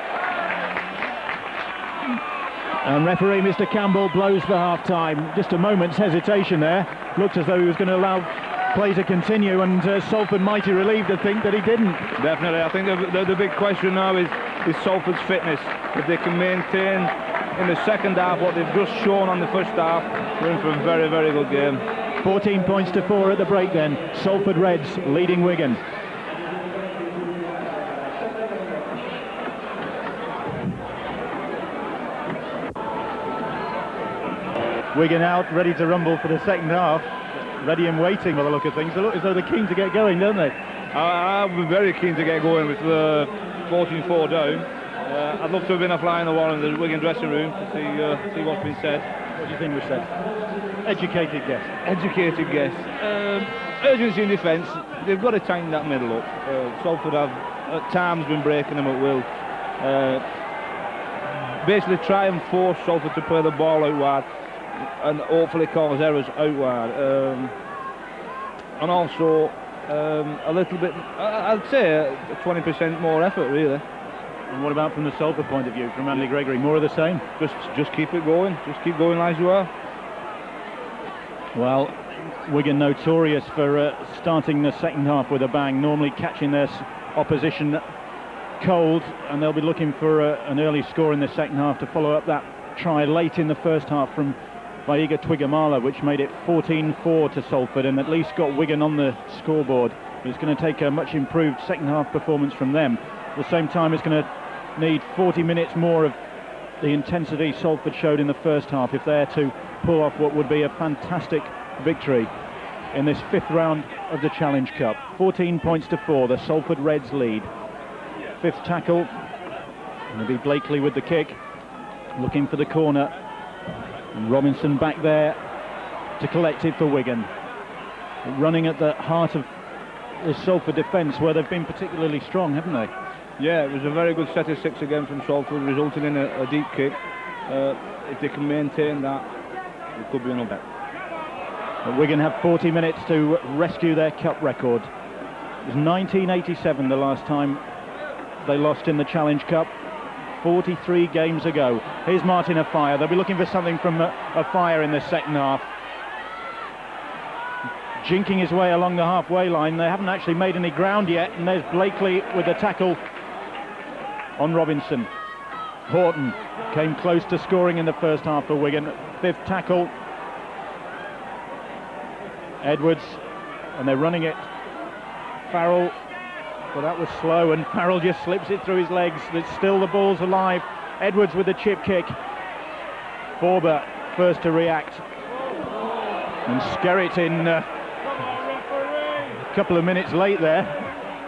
And referee Mr. Campbell blows for half-time. Just a moment's hesitation there. Looked as though he was going to allow play to continue, and Salford mighty relieved to think that he didn't. Definitely. I think the big question now is Salford's fitness. If they can maintain in the second half what they've just shown on the first half, we're in for a very, very good game. 14 points to 4 at the break then. Salford Reds leading Wigan. Wigan out, ready to rumble for the second half. Ready and waiting by the look of things. They look as though they're keen to get going, don't they? I'm very keen to get going with the 14-4 down. I'd love to have been a fly on the wall in the Wigan dressing room to see what's been said. What do you think was said? Educated guess. Educated guess. Urgency in defence. They've got to tighten that middle up. Salford have at times been breaking them at will. Basically try and force Salford to play the ball out wide and hopefully cause errors out wide. And also a little bit, I'd say 20% more effort really. And what about from the Salford point of view, from Andy Gregory? More of the same? Just keep it going. Just keep going as you are. Well, Wigan notorious for starting the second half with a bang, normally catching their opposition cold, and they'll be looking for an early score in the second half to follow up that try late in the first half from Wigan Twigamala, which made it 14-4 to Salford and at least got Wigan on the scoreboard. But it's going to take a much improved second half performance from them. At the same time, it's going to need 40 minutes more of the intensity Salford showed in the first half if they're to pull off what would be a fantastic victory in this fifth round of the Challenge Cup. 14 points to 4, the Salford Reds lead. Fifth tackle, it'll be Blakely with the kick, looking for the corner, and Robinson back there to collect it for Wigan. Running at the heart of the Salford defence, where they've been particularly strong, haven't they? Yeah, it was a very good set of six again from Salford, resulting in a deep kick. If they can maintain that, it could be another. But Wigan have 40 minutes to rescue their cup record. It was 1987 the last time they lost in the Challenge Cup, 43 games ago. Here's Martin Afire. They'll be looking for something from Afire in the second half. Jinking his way along the halfway line. They haven't actually made any ground yet, and there's Blakely with the tackle on Robinson. Horton came close to scoring in the first half for Wigan. Fifth tackle. Edwards, and they're running it. Farrell, well, that was slow, and Farrell just slips it through his legs. But still the ball's alive. Edwards with the chip kick. Forber first to react, and Skerritt in a couple of minutes late there.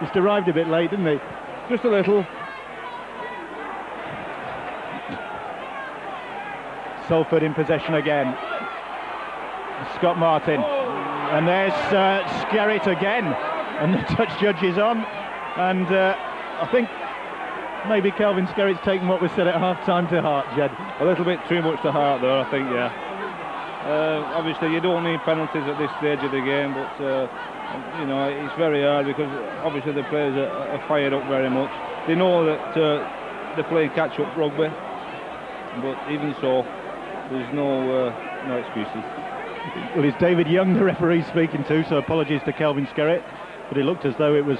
Just arrived a bit late, didn't he? Just a little. Salford in possession again. Scott Martin, and there's Skerritt again, and the touch judge is on, and I think maybe Kelvin Skerritt's taken what was said at half-time to heart, Jed. A little bit too much to heart though, I think, yeah. Obviously you don't need penalties at this stage of the game, but you know, it's very hard because obviously the players are fired up very much. They know that they're playing catch-up rugby, but even so, there's no excuses. Well, it's David Young, the referee, speaking to, so apologies to Kelvin Skerritt, but it looked as though it was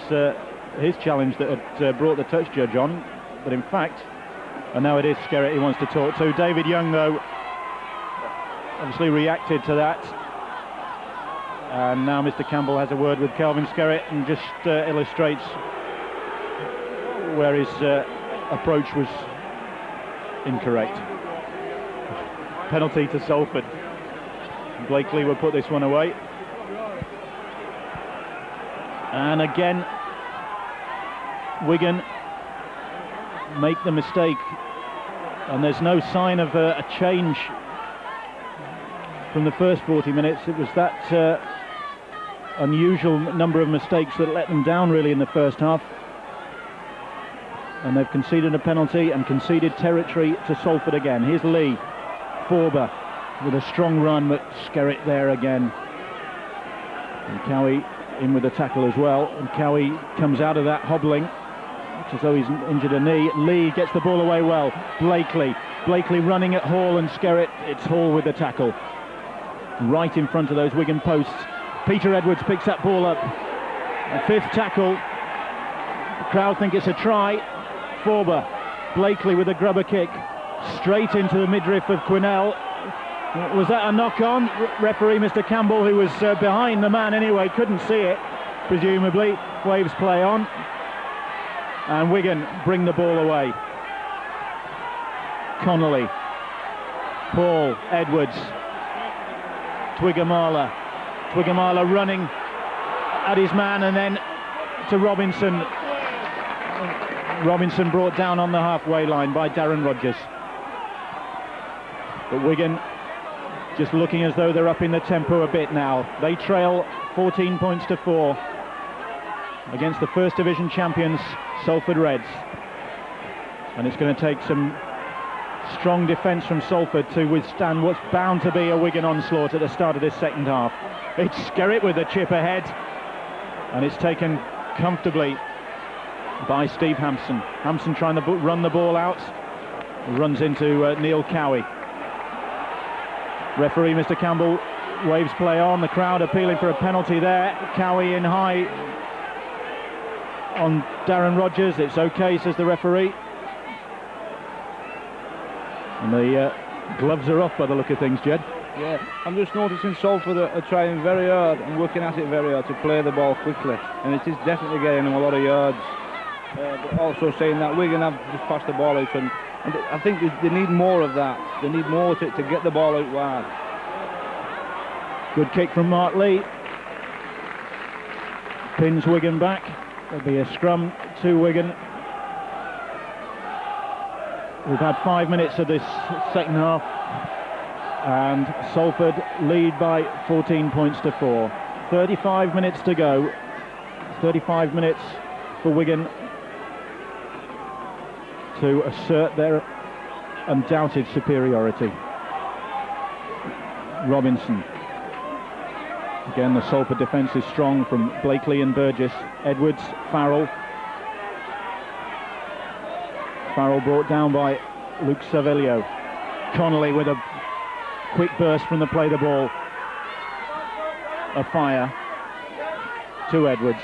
his challenge that had brought the touch judge on, but in fact, and now it is Skerritt he wants to talk to. David Young, though, obviously reacted to that, and now Mr. Campbell has a word with Kelvin Skerritt and just illustrates where his approach was incorrect. Penalty to Salford. Blakely will put this one away. And again, Wigan make the mistake, and there's no sign of a change from the first 40 minutes. It was that unusual number of mistakes that let them down really in the first half, and they've conceded a penalty and conceded territory to Salford again. Here's Lee. Forber with a strong run, but Skerritt there again, and Cowie in with a tackle as well, and Cowie comes out of that hobbling, looks as though he's injured a knee. Lee gets the ball away well. Blakely running at Hall, and Skerritt, it's Hall with the tackle right in front of those Wigan posts. Peter Edwards picks that ball up, a fifth tackle. The crowd think it's a try. Forber, Blakely with a grubber kick straight into the midriff of Quinnell. Was that a knock-on? Referee Mr. Campbell, who was behind the man anyway, couldn't see it, presumably. Waves play on, and Wigan bring the ball away. Connolly, Paul, Edwards, Twigamala running at his man, and then to Robinson. Robinson brought down on the halfway line by Darren Rodgers. But Wigan just looking as though they're upping the tempo a bit now. They trail 14 points to 4 against the First Division champions Salford Reds. And it's going to take some strong defence from Salford to withstand what's bound to be a Wigan onslaught at the start of this second half. It's Skerritt with the chip ahead, and it's taken comfortably by Steve Hampson. Hampson trying to run the ball out, runs into Neil Cowie. Referee Mr. Campbell waves play on. The crowd appealing for a penalty there. Cowie in high on Darren Rodgers. It's okay, says the referee. And the gloves are off by the look of things, Jed. Yeah, I'm just noticing Salford are trying very hard and working at it very hard to play the ball quickly, and it is definitely getting them a lot of yards. But also saying that Wigan have just passed the ball out, and I think they need more of that. They need more to get the ball out wide. Good kick from Mark Lee. Pins Wigan back. There'll be a scrum to Wigan. We've had 5 minutes of this second half, and Salford lead by 14 points to 4. 35 minutes to go. 35 minutes for Wigan to assert their undoubted superiority. Robinson. Again, the Salford defence is strong from Blakely and Burgess. Edwards, Farrell. Farrell brought down by Luke Savelio. Connolly with a quick burst from the play the ball. A fire to Edwards.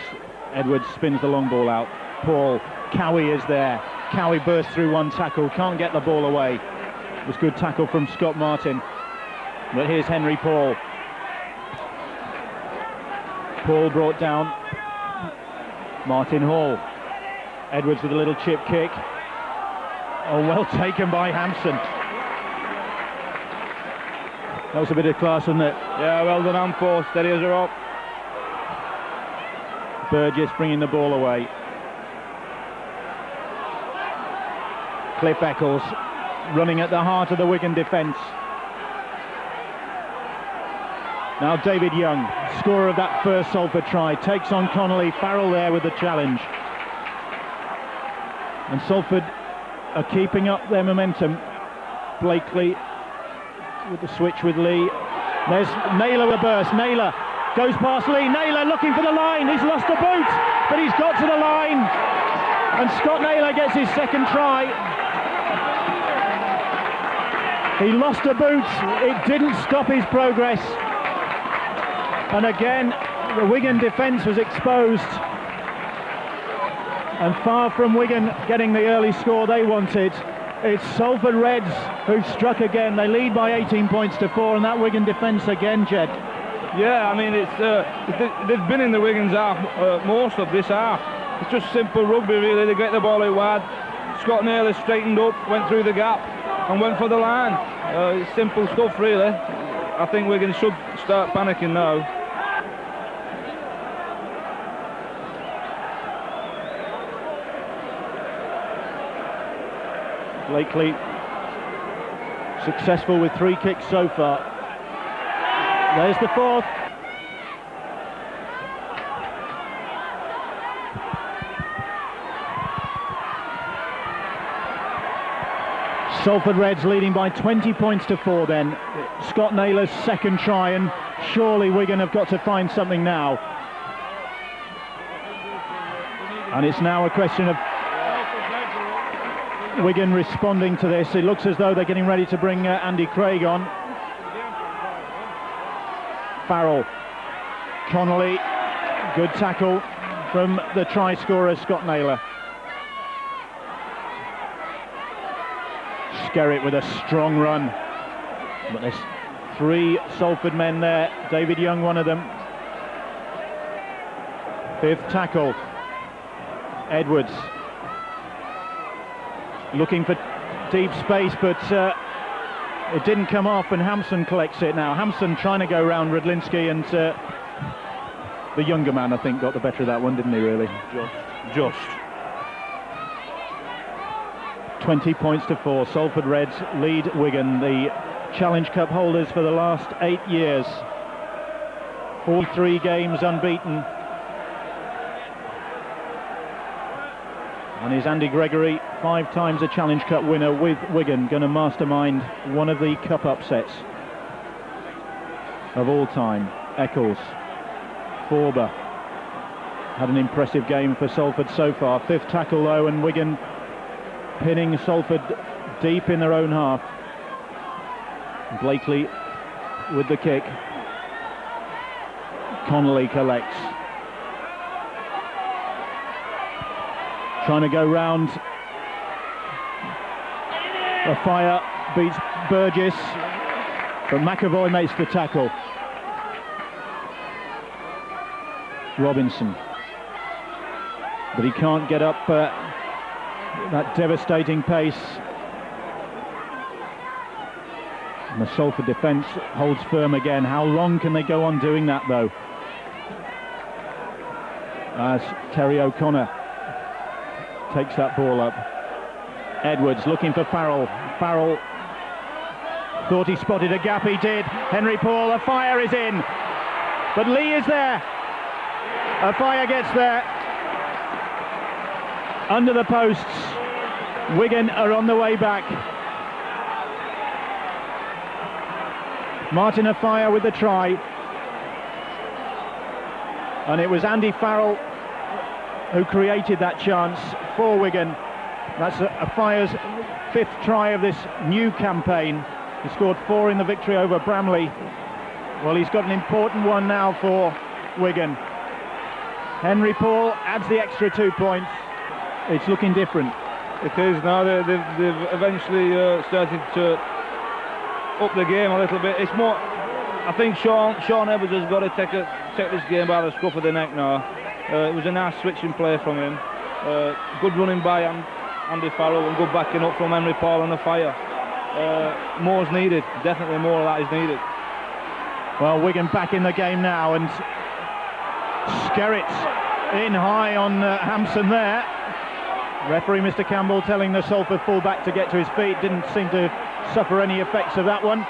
Edwards spins the long ball out. Paul, Cowie is there. Cowie bursts through one tackle, can't get the ball away. It was good tackle from Scott Martin. But here's Henry Paul. Paul brought down. Martin Hall. Edwards with a little chip kick. Oh, well taken by Hampson. That was a bit of class, wasn't it? Yeah, well done, Ampo. Steady as a rock. Burgess bringing the ball away. Cliff Eccles running at the heart of the Wigan defence. Now David Young, scorer of that first Salford try, takes on Connolly. Farrell there with the challenge. And Salford are keeping up their momentum. Blakely with the switch with Lee. There's Naylor with a burst. Naylor goes past Lee. Naylor looking for the line. He's lost a boot, but he's got to the line. And Scott Naylor gets his second try. He lost a boot. It didn't stop his progress. And again, the Wigan defence was exposed. And far from Wigan getting the early score they wanted, it's Salford Reds who struck again. They lead by 18 points to 4, and that Wigan defence again, Jed. Yeah, I mean, they've been in the Wigan's half most of this half. It's just simple rugby, really. They get the ball out wide. Scott Naylor straightened up, went through the gap, and went for the line. It's simple stuff, really. I think Wigan should start panicking now. Blakely successful with 3 kicks so far. There's the fourth. Salford Reds leading by 20 points to 4 then. Scott Naylor's second try, and surely Wigan have got to find something now. And it's now a question of Wigan responding to this. It looks as though they're getting ready to bring Andy Craig on. Farrell, Connolly, good tackle from the try scorer Scott Naylor. Skerritt with a strong run, but there's 3 Salford men there. David Young, one of them. 5th tackle, Edwards. Looking for deep space, but it didn't come off, and Hampson collects it now. Hampson trying to go round Rudlinski, and the younger man, I think, got the better of that one, didn't he, really? Just. 20 points to 4. Salford Reds lead Wigan, the Challenge Cup holders for the last 8 years. 43 games unbeaten. And is Andy Gregory, 5 times a Challenge Cup winner with Wigan, going to mastermind one of the cup upsets of all time? Eccles, Forber had an impressive game for Salford so far. 5th tackle though, and Wigan pinning Salford deep in their own half. Blakely with the kick. Connolly collects. Trying to go round. A fire beats Burgess, but McAvoy makes the tackle. Robinson, but he can't get up that devastating pace. And the Salford defence holds firm again. How long can they go on doing that though? As Terry O'Connor takes that ball up. Edwards looking for Farrell. Farrell thought he spotted a gap, he did. Henry Paul, a fire is in, but Lee is there. A fire gets there under the posts. Wigan are on the way back. Martin Afire with the try, and it was Andy Farrell who created that chance for Wigan. That's Afire's 5th try of this new campaign. He scored 4 in the victory over Bramley. Well, he's got an important one now for Wigan. Henry Paul adds the extra 2 points. It's looking different. It is now. They've eventually started to up the game a little bit. It's more, I think Sean Edwards has got to take this game by the scruff of the neck now. It was a nice switching play from him. Good running by Andy Farrell and good backing up from Henry Paul and the fire. More's needed. Definitely more of that is needed. Well, Wigan back in the game now, and Skerritt in high on Hampson there. Referee Mr. Campbell telling the Salford fullback to get to his feet. Didn't seem to suffer any effects of that one.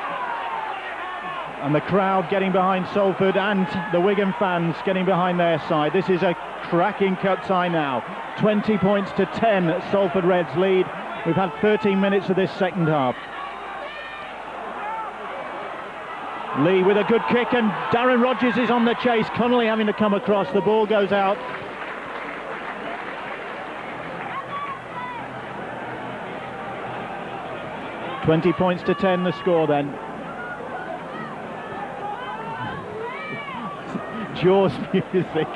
And the crowd getting behind Salford, and the Wigan fans getting behind their side. This is a cracking cup tie now. 20 points to 10 Salford Reds lead. We've had 13 minutes of this second half. Lee with a good kick, and Darren Rogers is on the chase. Connolly having to come across. The ball goes out. $20 points to 10 the score then. Jaws music.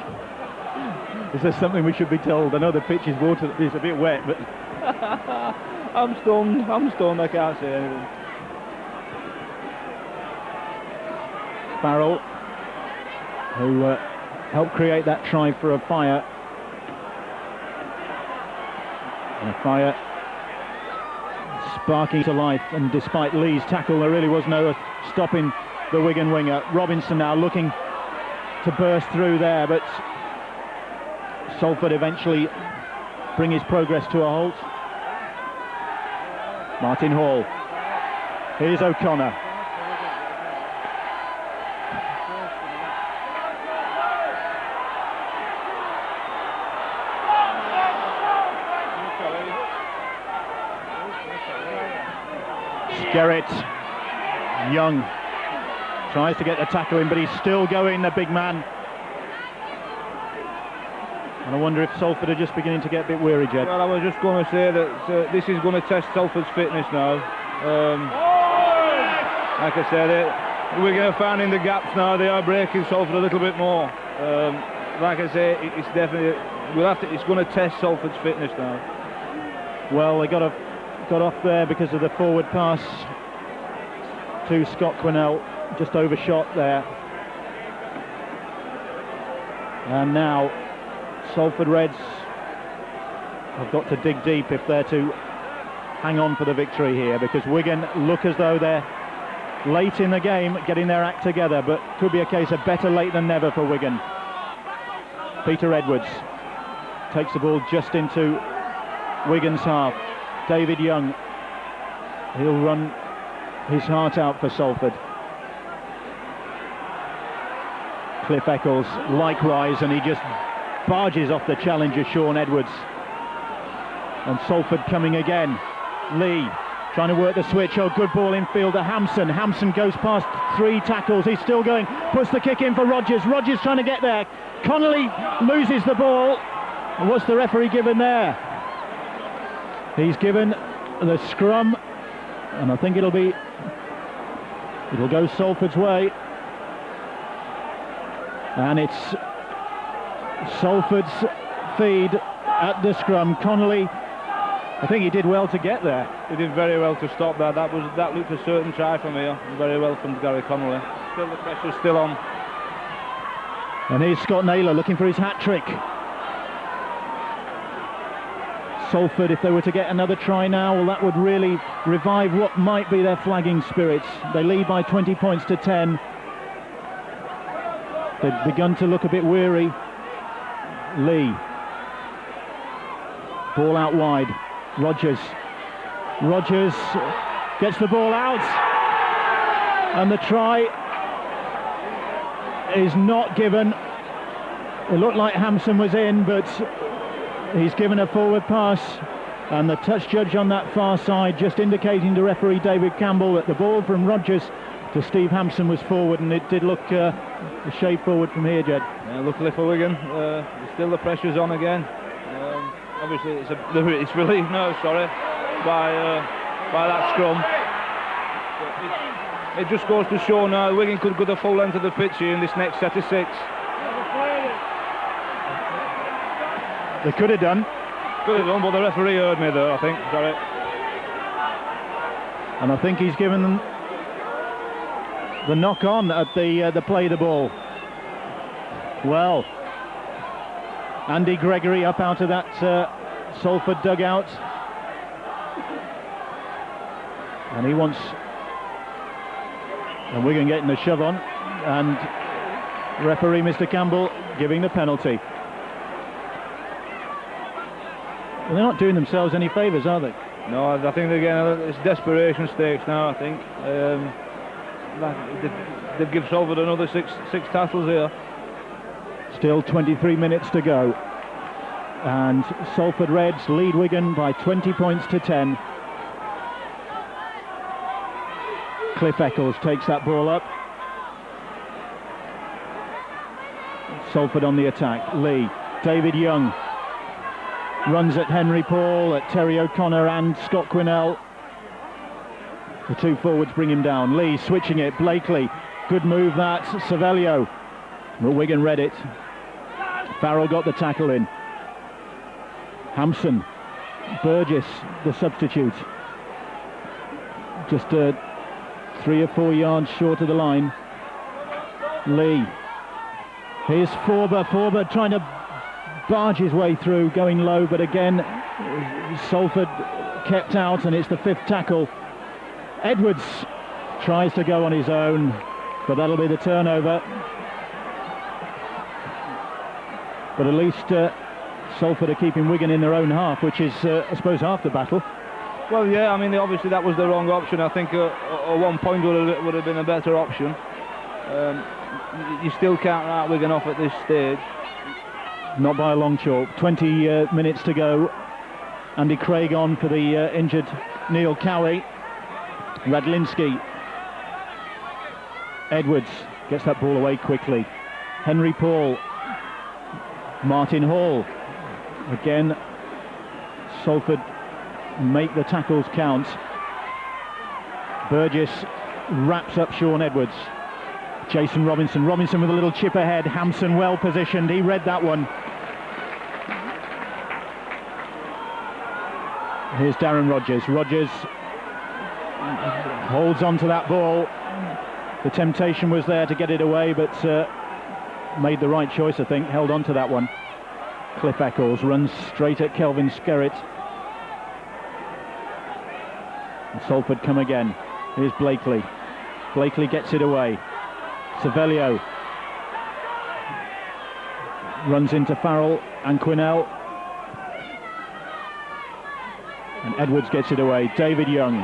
Is there something we should be told? I know the pitch is a bit wet, but I'm stunned, I can't say anything. Farrell, who helped create that try for Afire. And Afire sparking to life, and despite Lee's tackle, there really was no stopping the Wigan winger. Robinson now looking to burst through there, but Salford eventually bring his progress to a halt. Martin Hall. Here's O'Connor. Skerritt, Young tries to get the tackle in, but he's still going, the big man. And I wonder if Salford are just beginning to get a bit weary, Jed. Well, I was just going to say that this is going to test Salford's fitness now. Like I said, we're going to find in the gaps now. They are breaking Salford a little bit more. Like I say, it's definitely it's going to test Salford's fitness now. Well, they got off there because of the forward pass to Scott Quinnell, just overshot there. And now Salford Reds have got to dig deep if they're to hang on for the victory here, because Wigan look as though they're late in the game getting their act together, but could be a case of better late than never for Wigan. Peter Edwards takes the ball just into Wigan's half. David Young. He'll run his heart out for Salford. Cliff Eccles likewise, and he just barges off the challenger Sean Edwards. And Salford coming again. Lee trying to work the switch. Oh, good ball infield to Hampson. Hampson goes past 3 tackles. He's still going. Puts the kick in for Rogers. Rogers trying to get there. Connolly loses the ball. And what's the referee given there? He's given the scrum, and I think it'll go Salford's way. And it's Salford's feed at the scrum. Connolly, I think he did well to get there. He did very well to stop that. That looked a certain try from here. Very well from Gary Connolly. Still the pressure's still on. And here's Scott Naylor looking for his hat-trick. Salford, if they were to get another try now, well, that would really revive what might be their flagging spirits. They lead by 20 points to 10. They've begun to look a bit weary. Lee. Ball out wide. Rogers gets the ball out, and the try is not given. It looked like Hampson was in, but he's given a forward pass, and the touch judge on that far side just indicating to referee David Campbell that the ball from Rogers to Steve Hampson was forward, and it did look a shade forward from here, Jed. Yeah, luckily for Wigan, still the pressure's on again. Obviously it's relieved now, by that scrum. It just goes to show now Wigan could go the full length of the pitch here in this next set of 6. They could have done. But the referee heard me there, I think. Sorry. And I think he's given them the knock on at the play the ball. Well, Andy Gregory up out of that Salford dugout, and he wants, and Wigan getting the shove on, and referee Mr. Campbell giving the penalty. Well, they're not doing themselves any favours, are they? No, I think again it's desperation stakes now. I think they've given Salford another six tackles here. Still 23 minutes to go, and Salford Reds lead Wigan by 20 points to 10. Cliff Eccles takes that ball up. Salford on the attack. Lee, David Young runs at Henry Paul, at Terry O'Connor and Scott Quinnell. The 2 forwards bring him down. Lee switching it. Blakely, good move that. Cervello, but Wigan read it. Farrell got the tackle in. Hampson, Burgess, the substitute, just 3 or 4 yards short of the line. Lee. Here's Forber trying to barge his way through, going low, but again Salford kept out, and it's the 5th tackle. Edwards tries to go on his own, but that'll be the turnover. But at least Salford are keeping Wigan in their own half, which is, I suppose, half the battle. Well, yeah, I mean, obviously that was the wrong option. I think a 1 point would have been a better option. You still can't write Wigan off at this stage. Not by a long chalk. 20 minutes to go. Andy Craig on for the injured Neil Cowie. Radlinski. Edwards gets that ball away quickly. Henry Paul. Martin Hall. Again, Salford make the tackles count. Burgess wraps up Sean Edwards. Jason Robinson with a little chip ahead. Hampson well positioned, he read that one. Here's Darren Rogers. Rogers holds on to that ball. The temptation was there to get it away, but made the right choice, I think. Held on to that one. Cliff Eccles runs straight at Kelvin Skerritt. And Salford come again. Here's Blakely. Blakely gets it away. Cervello runs into Farrell and Quinnell. And Edwards gets it away. David Young.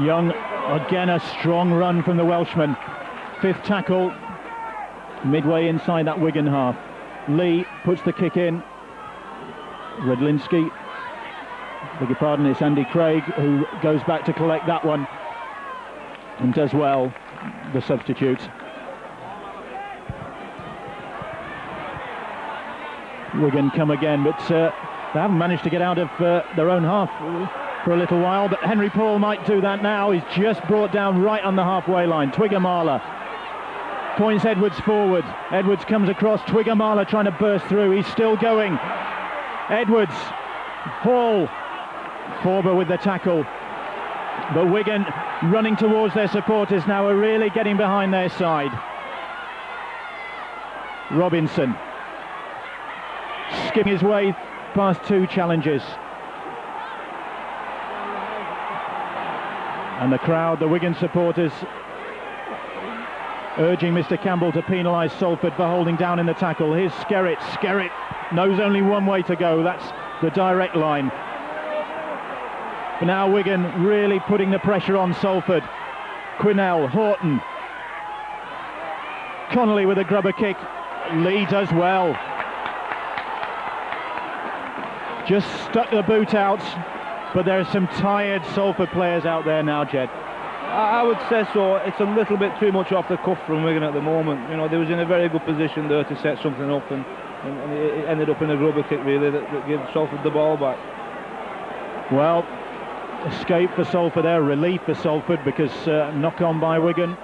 Young, again a strong run from the Welshman. 5th tackle, midway inside that Wigan half. Lee puts the kick in. Redlinski, beg your pardon, it's Andy Craig who goes back to collect that one and does well, the substitute. Wigan come again, but they haven't managed to get out of their own half for a little while, but Henry Paul might do that now. He's just brought down right on the halfway line. Twigger-Marler points Edwards forward. Edwards comes across. Twigger-Marler trying to burst through. He's still going. Edwards, Hall, Forber with the tackle. But Wigan running towards their supporters now, are really getting behind their side. Robinson skipping his way past 2 challenges. And the crowd, the Wigan supporters, urging Mr. Campbell to penalise Salford for holding down in the tackle. Here's Skerritt. Skerritt knows only one way to go. That's the direct line. But now Wigan really putting the pressure on Salford. Quinnell, Horton. Connolly with a grubber kick. Lee does well. Just stuck the boot out. But there are some tired Salford players out there now, Jed. I would say so. It's a little bit too much off the cuff from Wigan at the moment. You know, they was in a very good position there to set something up, and it ended up in a grubber kick, really, that gave Salford the ball back. Well, escape for Salford there, relief for Salford, because knock on by Wigan,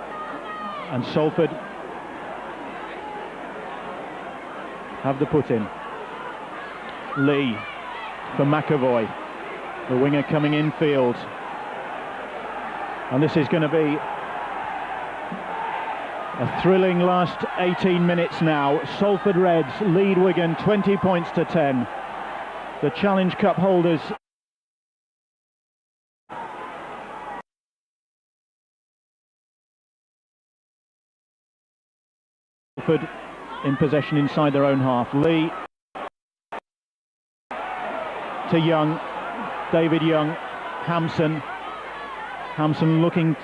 and Salford have the put in. Lee for McAvoy, the winger coming infield. And this is going to be a thrilling last 18 minutes now. Salford Reds lead Wigan 20 points to 10. The Challenge Cup holders Salford in possession inside their own half. Lee to Young, David Young, Hampson looking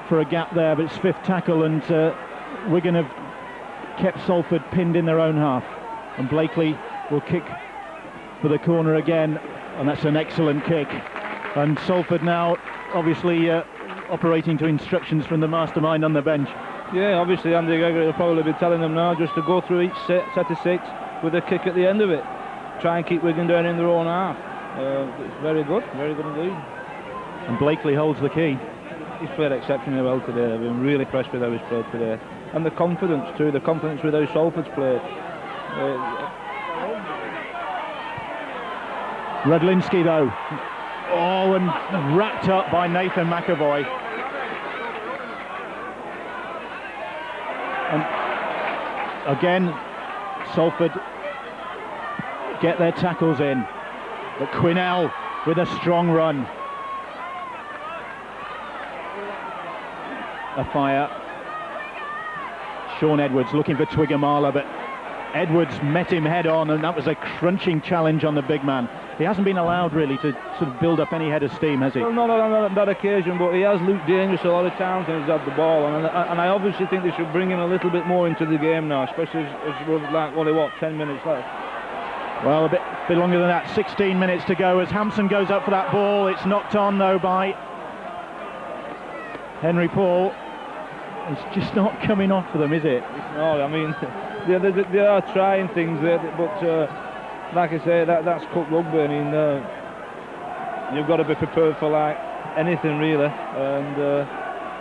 for a gap there, but it's 5th tackle, and Wigan have kept Salford pinned in their own half, and Blakely will kick for the corner again, and that's an excellent kick. And Salford now obviously operating to instructions from the mastermind on the bench. Yeah, obviously Andy Gregory will probably be telling them now just to go through each set of 6 with a kick at the end of it. Try and keep Wigan down in their own half. It's very good indeed. And Blakely holds the key. He's played exceptionally well today. I've been really impressed with how he's played today. And the confidence too, the confidence with how Salford's played. Redlinski though. Oh, and wrapped up by Nathan McAvoy. And again, Salford get their tackles in. But Quinnell with a strong run. A fire. Sean Edwards looking for Twigger-Marler, but Edwards met him head on, and that was a crunching challenge on the big man. He hasn't been allowed really to sort of build up any head of steam, has he? Well, not on that occasion, but he has looked dangerous a lot of times when he's had the ball, and I obviously think they should bring him a little bit more into the game now, especially as we're like, only what, 10 minutes left. Well, a bit longer than that. 16 minutes to go as Hampson goes up for that ball. It's knocked on though by Henry Paul. It's just not coming off for them, is it? No, I mean, they are trying things there, but like I say, that's cup rugby. I mean, you've got to be prepared for like anything really, and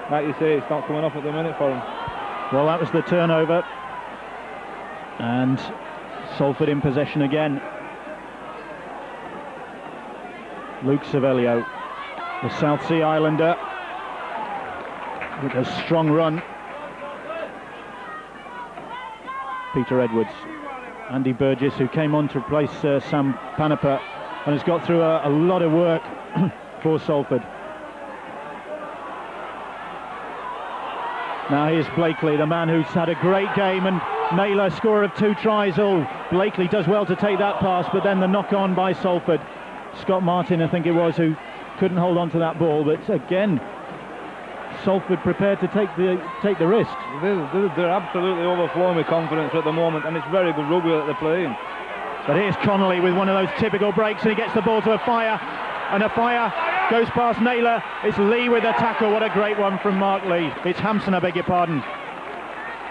like you say, it's not coming off at the minute for them. Well, that was the turnover, and Salford in possession again. Luke Savelio, the South Sea Islander, with a strong run. Peter Edwards, Andy Burgess, who came on to replace Sam Panapa and has got through a lot of work for Salford. Now here's Blakely, the man who's had a great game, and Naylor, scorer of 2 tries. Oh, Blakely does well to take that pass, but then the knock on by Salford. Scott Martin, I think it was, who couldn't hold on to that ball, but again, Salford prepared to take the risk. They're absolutely overflowing with confidence at the moment, and it's very good rugby that they're playing. But here's Connolly with one of those typical breaks, and he gets the ball to a fire, and a fire goes past Naylor. It's Lee with the tackle. What a great one from Mark Lee. It's Hampson, I beg your pardon.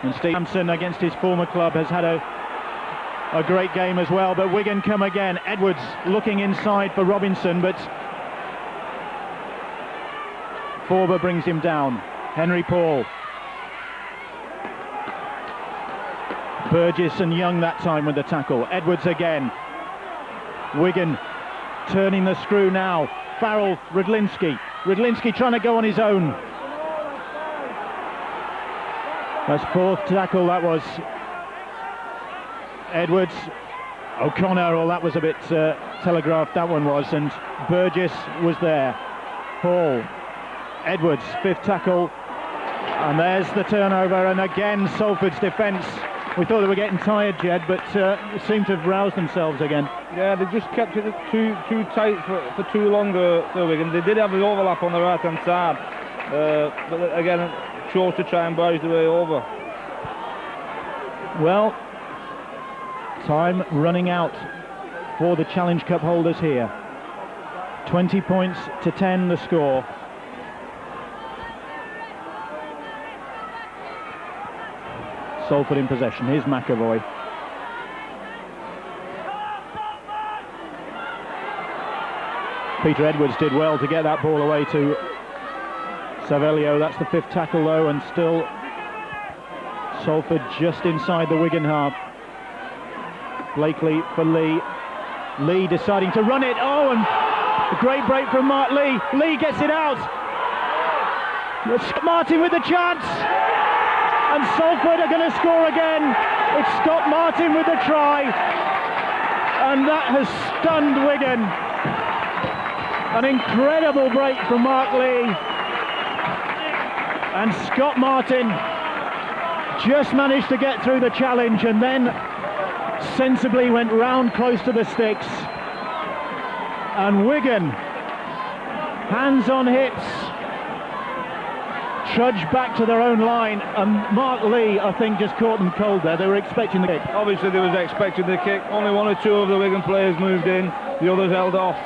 And Steve Hampson, against his former club, has had a great game as well. But Wigan come again. Edwards looking inside for Robinson, but Forber brings him down. Henry Paul. Burgess and Young that time with the tackle. Edwards again. Wigan turning the screw now. Farrell, Rydlinski. Rydlinski trying to go on his own. That's fourth tackle, that was. Edwards, O'Connor, well, that was a bit telegraphed, that one was, and Burgess was there. Hall, Edwards, fifth tackle, and there's the turnover, and again Salford's defence. We thought they were getting tired, Jed, but seemed to have roused themselves again. Yeah, they just kept it too tight for too long, the Wigan. They did have the overlap on the right-hand side, but again, chose to try and barge the way over. Well, time running out for the Challenge Cup holders here. 20 points to 10 the score. Salford in possession. Here's McAvoy. Peter Edwards did well to get that ball away to Savelio. That's the fifth tackle though, and still Salford just inside the Wigan half. Blakely for Lee. Lee deciding to run it. Oh, and a great break from Mark Lee. Lee gets it out. Scott Martin with the chance. And Salford are going to score again. It's Scott Martin with the try. And that has stunned Wigan. An incredible break from Mark Lee. And Scott Martin just managed to get through the challenge and then sensibly went round close to the sticks. And Wigan, hands on hips, trudged back to their own line, and Mark Lee, I think, just caught them cold there. They were expecting the kick. Obviously they was expecting the kick. Only one or two of the Wigan players moved in, the others held off,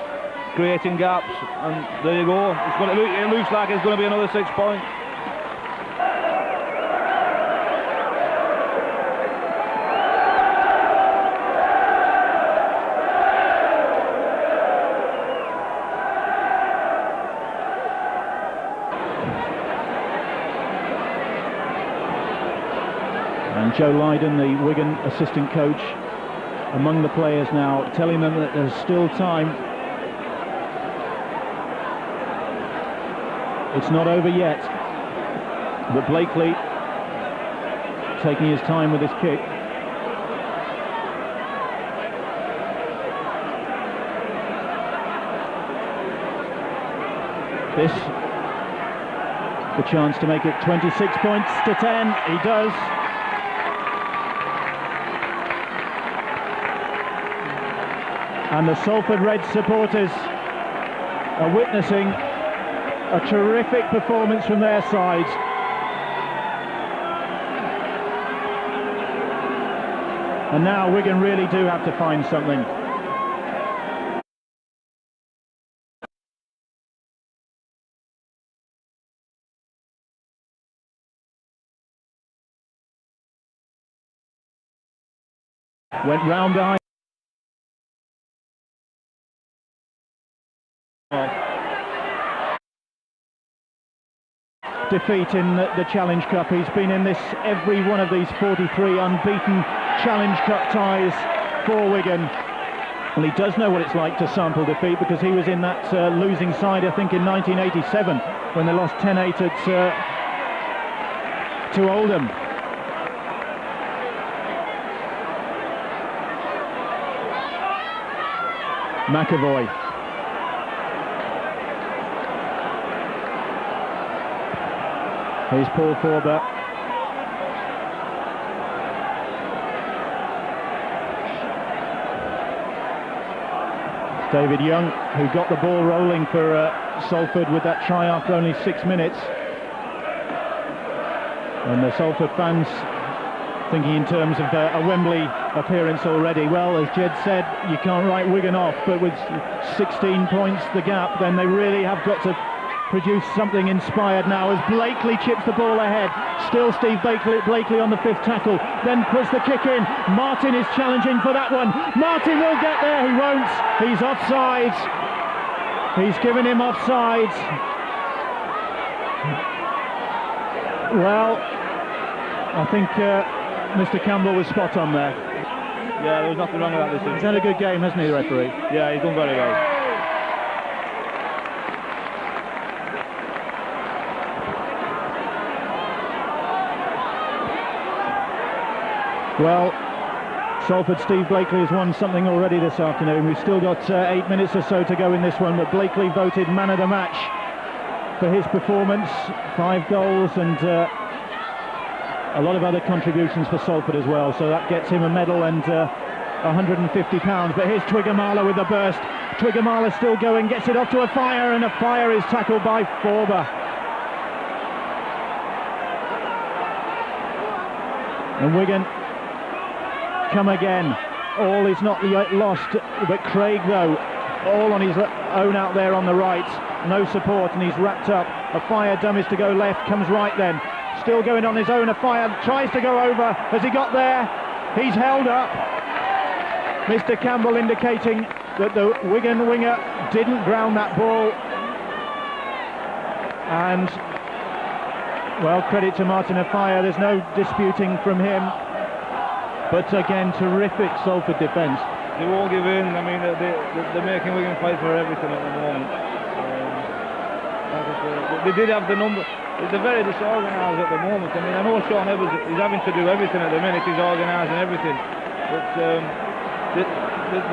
creating gaps, and there you go. It looks like it's going to be another 6 points. And Joe Lydon, the Wigan assistant coach, among the players now, telling them that there's still time. It's not over yet. But Blakely taking his time with his kick. This, the chance to make it 26 points to 10. He does. And the Salford Reds supporters are witnessing a terrific performance from their side. And now Wigan really do have to find something. Went round behind. Defeat in the Challenge Cup. He's been in this every one of these 43 unbeaten Challenge Cup ties for Wigan. Well, he does know what it's like to sample defeat, because he was in that losing side, I think, in 1987 when they lost 10-8 to Oldham. McAvoy. Here's Paul Forber. David Young, who got the ball rolling for Salford with that try after only 6 minutes. And the Salford fans thinking in terms of a Wembley appearance already. Well, as Jed said, you can't write Wigan off, but with 16 points the gap, then they really have got to produce something inspired now as Blakely chips the ball ahead. Still Steve Blakely on the 5th tackle, then puts the kick in. Martin is challenging for that one. Martin will get there, he won't. He's offside. He's given him offside. Well, I think Mr. Campbell was spot on there. Yeah, there was nothing wrong with that decision. He's had a good game, hasn't he, the referee? Yeah, he's done very well. Well, Salford Steve Blakely has won something already this afternoon. We've still got 8 minutes or so to go in this one, but Blakely voted man of the match for his performance. 5 goals and a lot of other contributions for Salford as well, so that gets him a medal and £150. But here's Twiggamala with the burst. Twiggamala still going, gets it off to a fire, and a fire is tackled by Forber. And Wigan come again. All is not yet lost, but Craig though, all on his own out there on the right, no support, and he's wrapped up. A fire dummies to go left, comes right then, still going on his own. A fire tries to go over. Has he got there? He's held up. Mr. Campbell indicating that the Wigan winger didn't ground that ball, and well, credit to Martin Afire, there's no disputing from him. But again, terrific Salford defence. They won't give in. I mean, they're making Wigan fight for everything at the moment. They did have the number. They're very disorganised at the moment. I mean, I know Sean Edwards is having to do everything at the minute. He's organising everything, but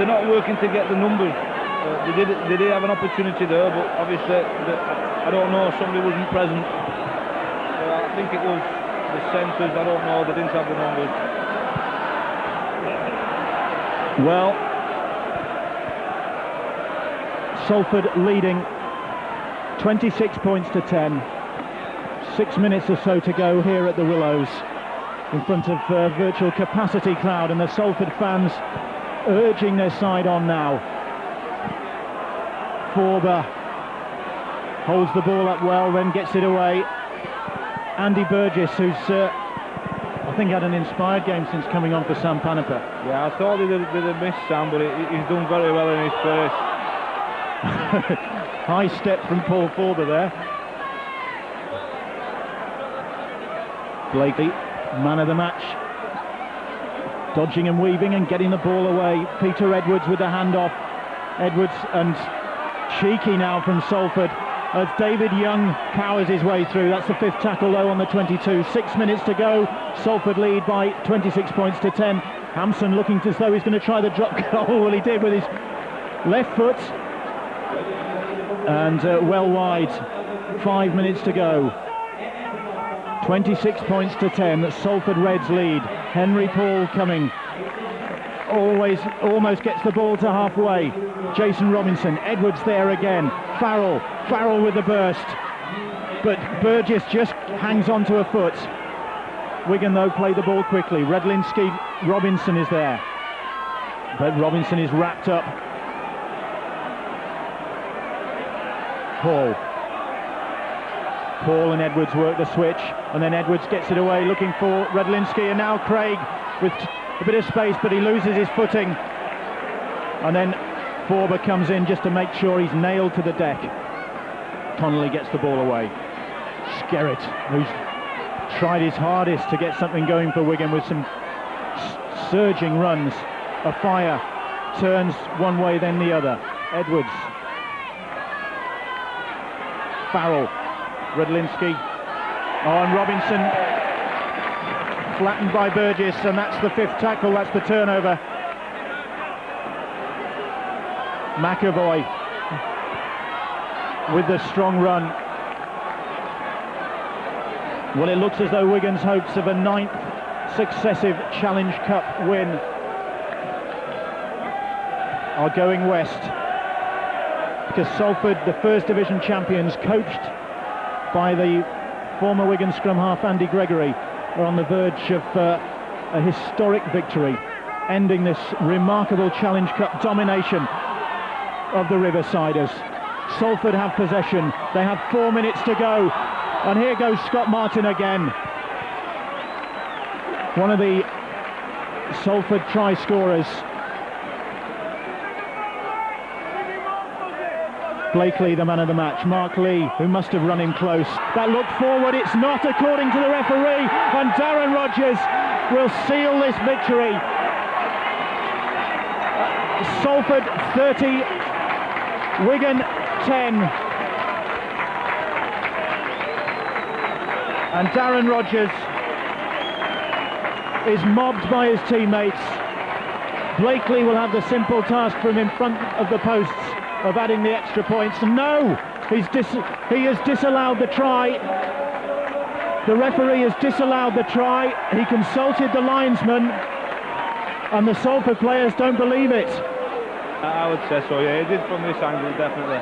they're not working to get the numbers. They did have an opportunity there, but obviously, I don't know. Somebody wasn't present. I think it was the centres. I don't know. They didn't have the numbers. Well, Salford leading 26 points to 10. 6 minutes or so to go here at the Willows in front of virtual capacity crowd, and the Salford fans urging their side on now. Forber holds the ball up well, then gets it away. Andy Burgess, who's I think had an inspired game since coming on for Sam Panapa. Yeah, I thought they'd have missed Sam, but he's done very well in his first. High step from Paul Forber there. Blakely, man of the match. Dodging and weaving and getting the ball away. Peter Edwards with the handoff. Edwards and cheeky now from Salford as David Young powers his way through. That's the 5th tackle low on the 22. 6 minutes to go. Salford lead by 26 points to 10. Hampson looking as though he's going to try the drop goal. Well, he did with his left foot. And well wide. 5 minutes to go. 26 points to 10. The Salford Reds lead. Henry Paul coming. Almost gets the ball to halfway. Jason Robinson. Edwards there again. Farrell with the burst. But Burgess just hangs on to a foot. Wigan though play the ball quickly. Redlinski, Robinson is there. But Robinson is wrapped up. Paul and Edwards work the switch, and then Edwards gets it away looking for Redlinski, and now Craig with a bit of space, but he loses his footing, and then Forber comes in just to make sure he's nailed to the deck. Connolly gets the ball away. Skerritt, who's tried his hardest to get something going for Wigan with some surging runs. A fire turns one way then the other. Edwards, Farrell, Redlinski, and Robinson flattened by Burgess, and that's the 5th tackle, that's the turnover. McAvoy with the strong run. Well, it looks as though Wigan's hopes of a 9th successive Challenge Cup win are going west. because Salford, the First Division champions, coached by the former Wigan scrum half Andy Gregory, are on the verge of a historic victory, ending this remarkable Challenge Cup domination of the Riversiders. Salford have possession. They have 4 minutes to go, and here goes Scott Martin again. One of the Salford try scorers. Blakely, the man of the match. Mark Lee, who must have run him close. That look forward, it's not, according to the referee, and Darren Rogers will seal this victory. Salford 30, Wigan 10. And Darren Rogers is mobbed by his teammates. Blakely will have the simple task from in front of the posts of adding the extra points. No, he has disallowed the try. The referee has disallowed the try. He consulted the linesman, and the Salford players don't believe it. I would say so, yeah, he did from this angle, definitely.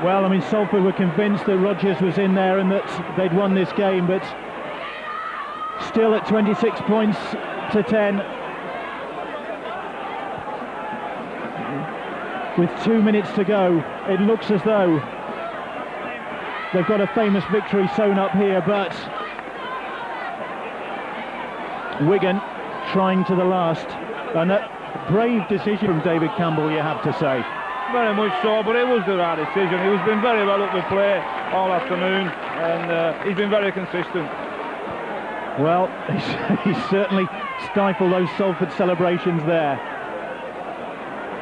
Well, I mean, Salford were convinced that Rogers was in there and that they'd won this game, but still at 26 points to 10. With 2 minutes to go, it looks as though they've got a famous victory sewn up here, but Wigan trying to the last. And a brave decision from David Campbell, you have to say. Very much so, but it was the right decision. He's been very well up the play all afternoon, and he's been very consistent. Well, he's certainly stifled those Salford celebrations there.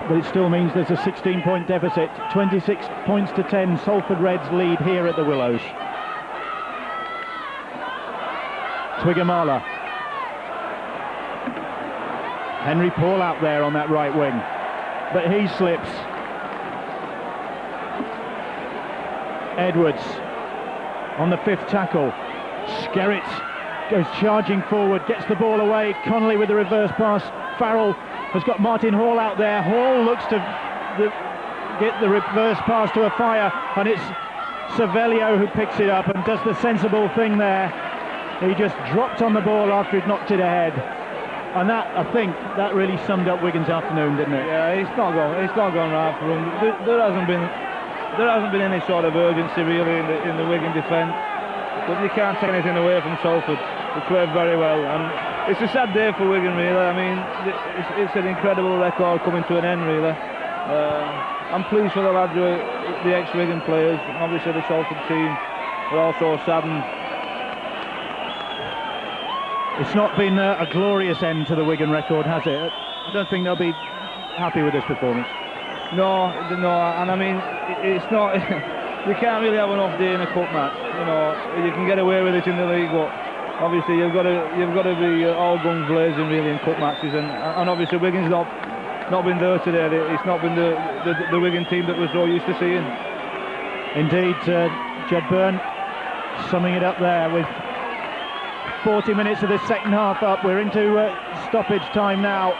But it still means there's a 16-point deficit. 26 points to 10. Salford Reds lead here at the Willows. Twigamala. Henry Paul out there on that right wing, but he slips. Edwards on the fifth tackle. Skerritt goes charging forward, gets the ball away. Connolly with the reverse pass. Farrell has got Martin Hall out there. Hall looks to get the reverse pass to a fire, and it's Cervello who picks it up and does the sensible thing there. He just dropped on the ball after he'd knocked it ahead, and that, I think, that really summed up Wigan's afternoon, didn't it? Yeah, it's not gone right for him. There hasn't been any sort of urgency really in the Wigan defence, but you can't take anything away from Salford. They played very well, and it's a sad day for Wigan, really. I mean, it's an incredible record coming to an end, really. I'm pleased for the lads, the ex-Wigan players, and obviously the Salford team are also saddened. It's not been a glorious end to the Wigan record, has it? I don't think they'll be happy with this performance. No, and I mean, it's not. You can't really have an off day in a cup match. You know, you can get away with it in the league, but obviously you've got to be all guns blazing really in cup matches, and obviously Wigan's not been there today. It's not been the Wigan team that we're so used to seeing. Indeed, Judd Byrne summing it up there with 40 minutes of the second half up. We're into stoppage time now.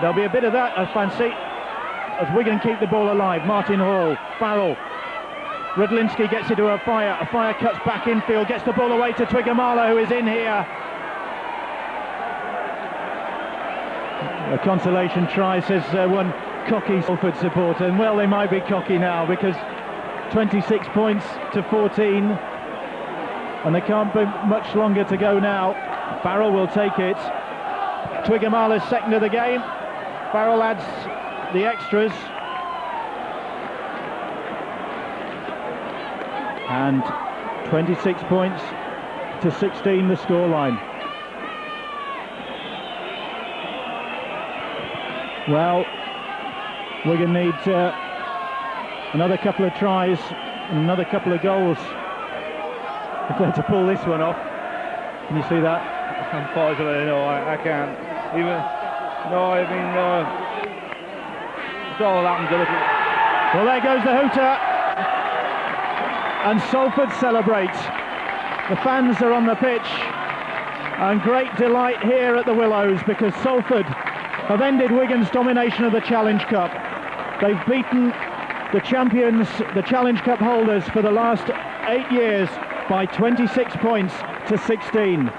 There'll be a bit of that, I fancy, as Wigan keep the ball alive. Martin Hall, Farrell, Rudlinski gets into a fire cuts back infield, gets the ball away to Twigamala, who is in here. A consolation try, says one cocky Salford supporter, and well, they might be cocky now, because 26 points to 14, and there can't be much longer to go now. Farrell will take it. Twigamala's second of the game. Farrell adds the extras. And 26 points to 16 the scoreline. Well, Wigan need another couple of tries and another couple of goals if they're to pull this one off. Can you see that? Unfortunately, no, I can't. No, I mean, it's all happens a little. Well, there goes the hooter, and Salford celebrate. The fans are on the pitch, and great delight here at the Willows, because Salford have ended Wigan's domination of the Challenge Cup. They've beaten the champions, the Challenge Cup holders for the last 8 years by 26 points to 16.